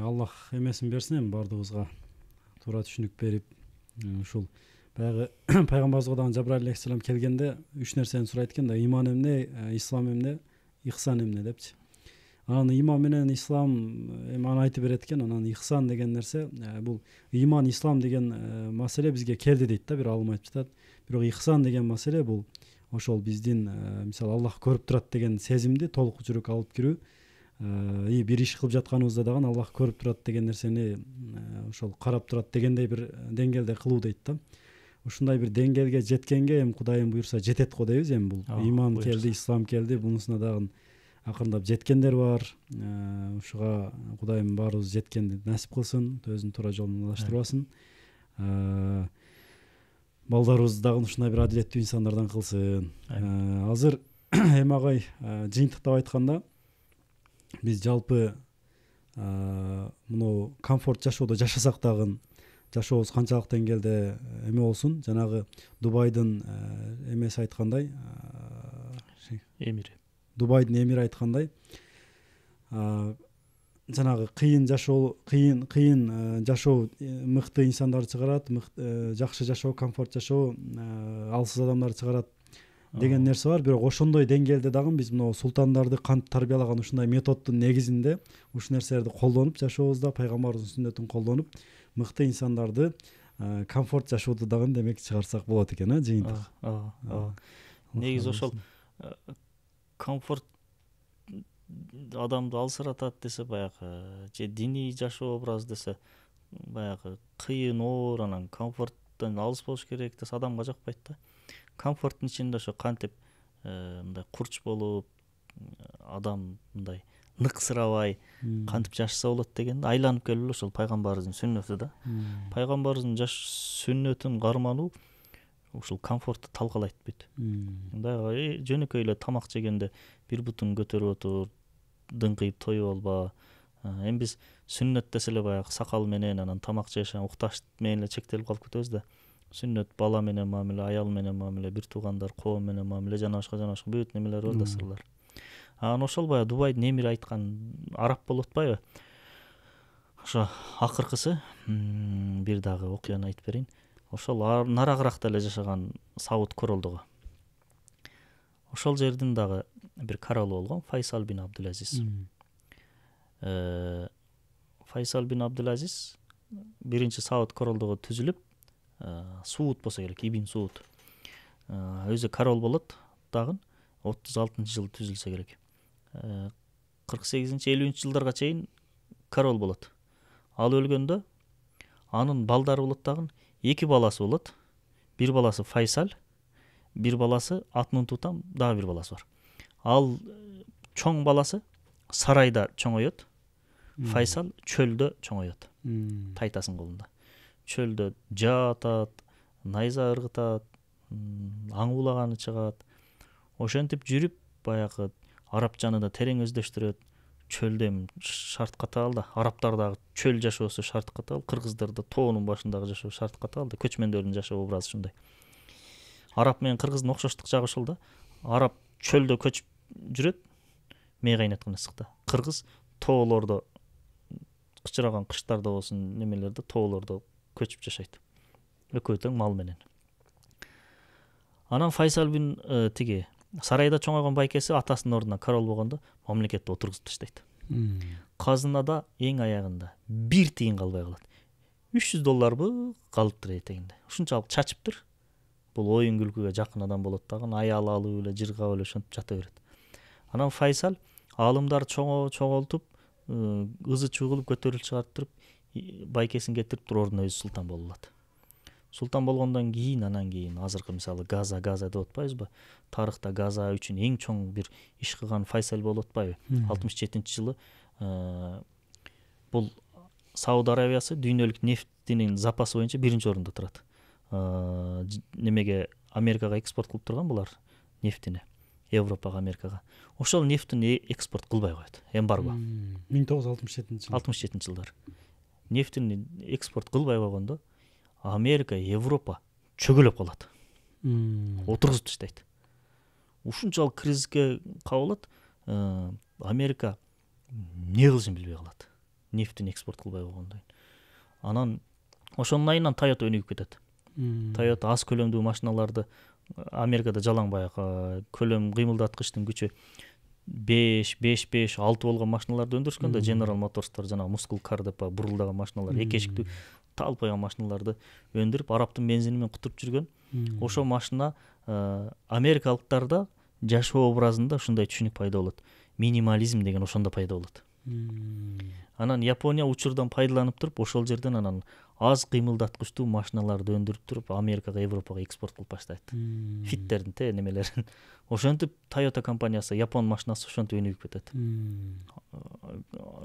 Аллах эмесин берсин, эми бардыгыбызга туура түшүнүк берип, ушул баягы пайгамбарыбызга дагы Жабраил алейхиссалам келгенде 3 нерсени сурайт экен да: иман эмне, ислам эмне, ихсан эмне депчи. Анан иман менен ислам эми аны айтып берет экен. Анан ихсан деген нерсе, бул иман, ислам деген маселе бизге келди дейт да, бир алым айтып жатат. Бирок ихсан деген маселе бул ошол биздин мисалы Аллах көрүп турат деген сезимди толук жүрөк алып кирүү, бир иш кылып жатканыбызда дагы Аллах көрүп турат деген нерсени ошол карап турат дегендей бир деңгээлде кылуу дейт да. ушундай бир деңгээлге жеткенге эми Кудайым буюрса жетет го дейбиз. Эми бул иман келди, ислам келди, бунусуна дагы акырындап жеткендер бар. Ушуга Кудайым баарыбыз жеткенди насип кылсын, өзүнүн туура жолун алыштырбасын. Балдарыбызды дагы ушундай бир адилеттүү инсандардан кылсын. Азыр Эми агай жыйынтыктап айтканда биз жалпы мынау комфорт жашоодо жашасак дагы жашообуз канчалык деңгээлде эме болсун, жанагы Дубайдын эмеси айткандай, Дубайдын эмири айткандай, жанагы кыйын жашоо мыкты инсандарды чыгарат, жакшы жашоо, комфорт жашоо алсыз адамдарды чыгарат деген нерсе бар. Бирок ошондой деңгээлде дагы биз мына султандарды кантип тарбиялаган ушундай методдун негизинде ушул нерселерди колдонуп жашообузда пайгамбарыбыздын сүннөтүн колдонуп мыкты инсандарды комфорт жашоодо дагы демек чыгарсак болот экен, жыйынтык. Негизи ошол комфорт адамды алсыратат десе, баягы же диний жашоо образ десе, баягы кыйын, оор, анан комфорттон алыс болуш керек десе адамга жакпайт да. Комфорттун ичинде ошо кантип мындай курч болуп, адам мындай ныксырабай кантип жашаса болот деген айланып келип ошол пайгамбарыбыздын сүннөтү да. Пайгамбарыбыздын сүннөтүн кармануу ушул комфортту талкалайт бүт. Мындай жөнөкөй эле тамак жегенде бир бутун көтөрүп отур, дыңкыйып тоюп алба. Эми биз сүннөт десе эле баягы сакал менен анан тамак жешен укташ менен эле чектелип калып кетебиз да. Сүннөт бала менен мамиле, аял менен мамиле, бир туугандар, коом менен мамиле, жана башка бүт немелер бар да, сырлар. Анан ошол баягы Дубайдын эмири айткан араб болуп атпайбы? Ошо акыркысы бир дагы окуяны айтып берейин. Ошол нарагыракта эле жашаган Сауд королдугу. Ошол жердин дагы бир королу болгон Файсал бин Абдулазиз. Файсал бин Абдулазиз биринчи Сауд королдугу түзүлүп, Сууд болсо керек, Ибн Сууд. Өзү корол болот дагы 36-жылы түзүлсө керек. 48-50 жылдарга чейин корол болот. Ал өлгөндө анын балдары болот дагы, 2 баласы болот. Бир баласы Файсал, бир баласы Атнун Тутам, дагы бир баласы бар. Ал чоң баласы сарайда чоңойот. Файсал чөлдө чоңойот. Тайтасынын колунда. Чөлдө жатат, найза ыргытат, аң улаганы чыгат. Ошентип жүрүп, баягы арабчаны терең өздөштүрөт. Чөлдө шарт катаал да. Арабтар дагы чөл жашоосу шарт катаал, кыргыздар да тоонун башындагы жашоо шарт катаал да. Көчмөндөрдүн жашоо образы ушундай. Араб менен кыргыздын окшоштук жагы ошол да. Араб чөлдө көчүп жүрөт, мээ кайнаткан ысыкта. Кыргыз тоолордо, кычыраган кыштарда болсун, немелерде, тоолордо көчүп жашайт. Экөө тең мал менен. Анан Файсал бин тиги сарайда чоңойгон байкеси атасынын ордуна корол болгондо мамлекетти отургузуп таштайт. Казынада эң аягында 1 тиын калбай калат. $300 калыптыр этегинде. Ушунчалык чачыптыр. Бул оюн күлкүгө жакын адам болот дагы, аял алып эле, жыргап эле ошентип жата берет. Анан Файсал алымдар чоңолтуп, ызы чугулуп көтөрүлүп чыгарып туруп, байкесин кетирип туруп ордуна өзү султан болот. Султан болгондон кийин, анан кийин азыркы мисалы Газа деп атпайбызбы? Тарыхта Газа үчүн эң чоң бир иш кылган Файсал болуп атпайбы? 67-жылы бул Сауд Арабиясы дүйнөлүк нефтинин запасы боюнча 1-орунда турат. Немеге Америкага экспорт кылып турган булар нефтини. Европага, Америкага. Ошол нефтин экспорт кылбай коет. Эмбарго. 1967-жылдар. Нефтин экспорт кылбай койгондо Америка, Европа чөгөлөп калат. Отургузуп таштайт. Ушунчалык кризиске кабылат, Америка эмне кылышын билбей калат. Нефтин экспорт кылбай койгондон. Анан ошонун айынан Toyota өнүгүп кетет. Toyota аз көлөмдүү машиналарды Америкада жалаң баягы көлөм кыймылдаткычтын күчү 5-6 болгон машиналарды өндүрүшкөн да, General Motors'тар жана Muscle Car деп бурулдаган машиналар, эки эшиктүү талпайган машиналарды өндүрүп, арабтын бензини менен кутуруп жүргөн. Ошол машина америкалыктарда жашоо образында ушундай түшүнүк пайда болот. Минимализм деген ошондо пайда болот. Анан Япония учурдан пайдаланып туруп, ошол жерден анан аз кыймылдаткычтуу машиналарды өндүрүп туруп Америкага, Европага экспорт кылып баштайт. Фиттердин немелерин. Ошентип Toyota компаниясы Япон машинасы ошентип өнүгүп кетет.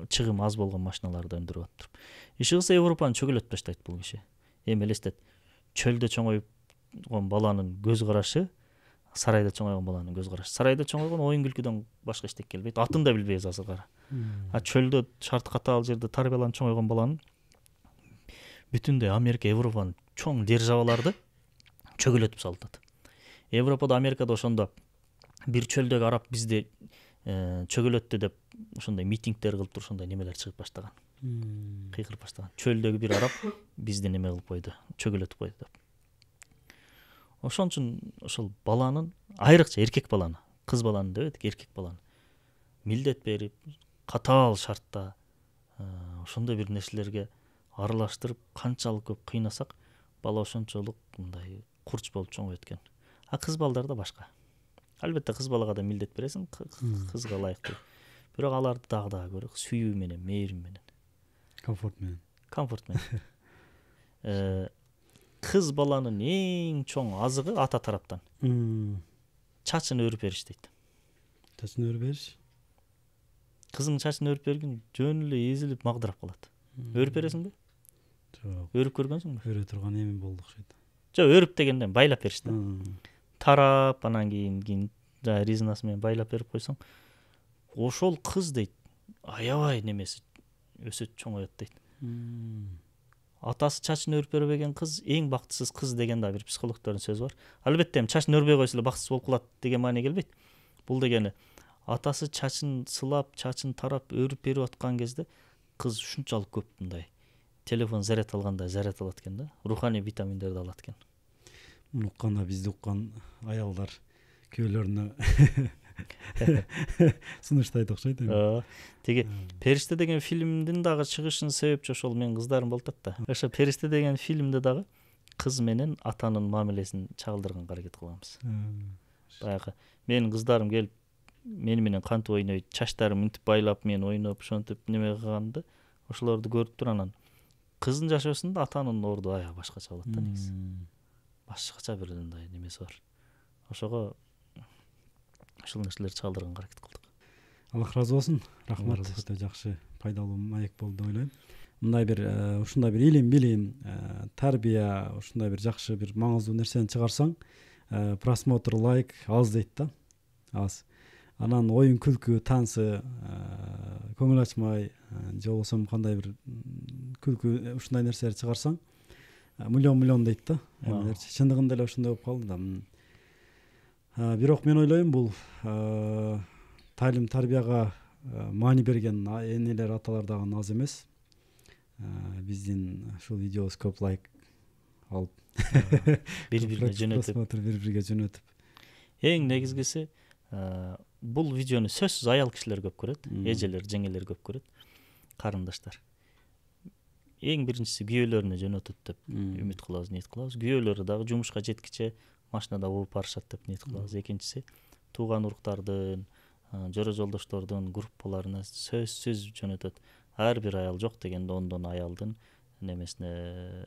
Чыгым аз болгон машиналарды өндүрүп атып туруп. Иши кылса Европаны чөгөлөтүп таштайт бул киши. Эми элестет. Чөлдө чоңойгон баланын көз карашы, сарайда чоңойгон баланын көз карашы. Сарайда чоңойгон оюн күлкүдөн башка эчтеке келбейт. Атын да билбейбиз азыркара. А чөлдө шарт катаал жерде тарбияланып чоңойгон баланын бүтүндөй Америка, Европанын чоң державаларды чөгөлөтүп салат. Европада, Америкада ошондо бир чөлдөгү араб бизди чөгөлөттү деп ошондой митингдер кылып туруп ошондой немелер чыгып баштаган. Кыйкырып баштаган. Чөлдөгү бир араб бизди неме кылып койду, чөгөлөтүп койду деп. Ошон үчүн ошол баланын, айрыкча эркек баланы, кыз баланы деп эдик, эркек баланы милдет берип, катаал шартта ошондой бир нерселерге аралаштырып, канчалык көп кыйнасак, бала ошончолук мындай курч болуп чоңойт экен. А кыз балдарда башка. Албетте кыз балага да милдет бересиң, кызга ылайыктуу. Бирок аларды дагы көрө сүйүү менен, мээрим менен, комфорт менен. Кыз баланын эң чоң азыгы ата тараптан. Чачын өрүп бериш дейт. Чачын өрүп бериш? Кызың чачын өрүп бергин, жөн эле эзилип магдырап калат. Өрүп бересиңби? Жок. Өрүп көргөнсүңбү? Өрө турган эми болду окшойт. Жок, өрүп дегенде байлап бериш да. Тарап, анан кийин жана резинасы менен байлап берип койсоң, ошол кыз дейт, аябай немеси өсөт, чоңоет дейт. Атасы чачын өрүп бербеген кыз эң бактысыз кыз деген да бир психологдордун сөзү бар. Албетте эми чачын өрбөй койсо эле бактысыз болуп калат деген маани келбейт. Бул дегени атасы чачын сылап, чачын тарап өрүп берип аткан кезде кыз ушунчалык көп мындай телефон заряд алгандай заряд алат экен да, руханий витаминдерди алат экен. Муну укканда бизди уккан аялдар күйөөлөрүнө сунуштайт окшойт эми. Теги Периште деген фильмдин дагы чыгышынын себепчи ошол менин кыздарым болуп атат да. Ошо Периште деген фильмде дагы кыз менен атанын мамилесин чагылдырганга аракет кылабыз. Баягы менин кыздарым келип мени менен кантип ойнойт, чачтарым мынтип байлап мен ойноп, ошентип неме кылганды, ошолорду көрүп туруп анан кыздын жашоосунда атанын орду аябай башкача болот да негизи. Башкача бир мындай немеси бар. Ошого ушул нерселерди чагылдырганга аракет кылдык. Аллах ыраазы болсун. Рахмат. Өтө жакшы, пайдалуу маек болду деп ойлойм. Мындай бир ушундай бир илим, билим, тарбия, ушундай бир жакшы бир маңыздуу нерсени чыгарсаң, просмотр, лайк аз дейт да. Аз. Анан оюн күлкү, тансы, көңүл ачмай, же болбосо кандай бир күлкү ушундай нерселерди чыгарсаң, миллион дейт да. Эмелерчи чындыгында эле ошондой болуп калды да. Бирок мен ойлойм бул талим тарбияга маани берген энелер, аталар дагы аз эмес. Биздин ушул видеобуз көп лайк алып бири-бирине жөнөтүп, просмотр бири-бирге жөнөтүп. Эң негизгиси бул видеону сөзсүз аял кишилер көп көрөт, эжелер, жеңелер көп көрөт, карындаштар. Эң биринчиси күйөөлөрүнө жөнөтөт деп үмүт кылабыз, ниет кылабыз. Күйөөлөрү дагы жумушка жеткиче машинада угуп барышат деп ниет кылабыз. Экинчиси тууган уруктардын, жора жолдоштордун группаларына сөзсүз жөнөтөт. Ар бир аял жок дегенде ондон аялдын немесине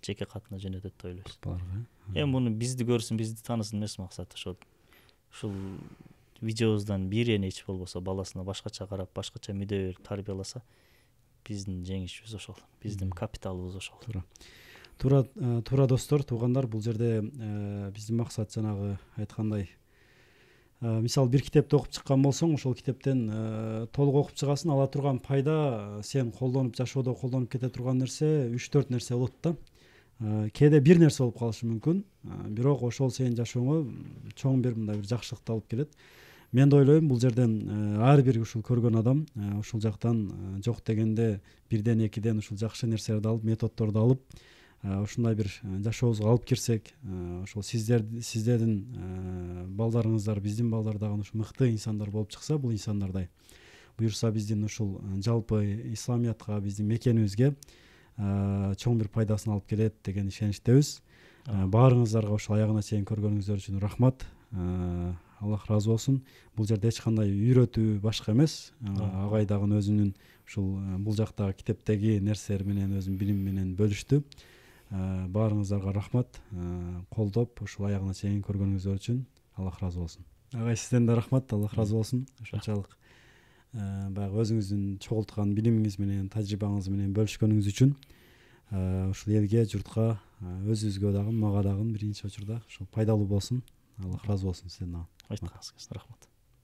жеке катына жөнөтөт деп ойлойбуз. Эми муну бизди көрсүн, бизди таанысын эмес максаты. Ушул видеобуздан бирини эч болбосо баласына башкача карап, башкача мүдө берип тарбияласа, биздин жеңишибиз ошол. Биздин капиталыбыз ошол. Туура достор, туугандар, бул жерде биздин максат жанагы айткандай, мисалы бир китепти окуп чыккан болсоң, ошол китептен толук окуп чыгасың, ала турган пайда сен колдонуп жашоодо колдонуп кете турган нерсе 3-4 нерсе болот да. Кээде бир нерсе болуп калышы мүмкүн, бирок ошол сенин жашооңо чоң бир мындай бир жакшылыкты алып келет. Мен да ойлойм бул жерден ар бир ушул көргөн адам ушул жактан жок дегенде бирден экиден ушул жакшы нерселерди алып, методдорду алып, ушундай бир жашообузга алып кирсек, ошол сиздердин балдарыңыздар, биздин балдар дагы ушу мыкты инсандар болуп чыкса, бул инсандардай буюрса биздин ушул жалпы исламиятка, биздин мекенибизге чоң бир пайдасын алып келет деген ишеничтебиз. Баарыңыздарга ошол аягына чейин көргөнүңүздөр үчүн рахмат. Аллах ыраазы болсун. Бул жерде эч кандай үйрөтүү башка эмес. Агай дагы өзүнүн ушул бул жактагы китептеги нерселер менен өзүнүн билими менен бөлүштү. Баарыңыздарга рахмат. Колдоп ушул аягына чейин көргөнүңүздөр үчүн Аллах ыраазы болсун. Агай сизден да рахмат. Аллах ыраазы болсун. Ошончалык баягы өзүңүздүн чогулткан билимиңиз менен, тажрыйбаңыз менен бөлүшкөнүңүз үчүн ушул элге, журтка, өзүбүзгө дагы, мага дагы биринчи учурда ушул пайдалуу болсун. Аллах ыраазы болсун сизден. Айтканыңызга рахмат.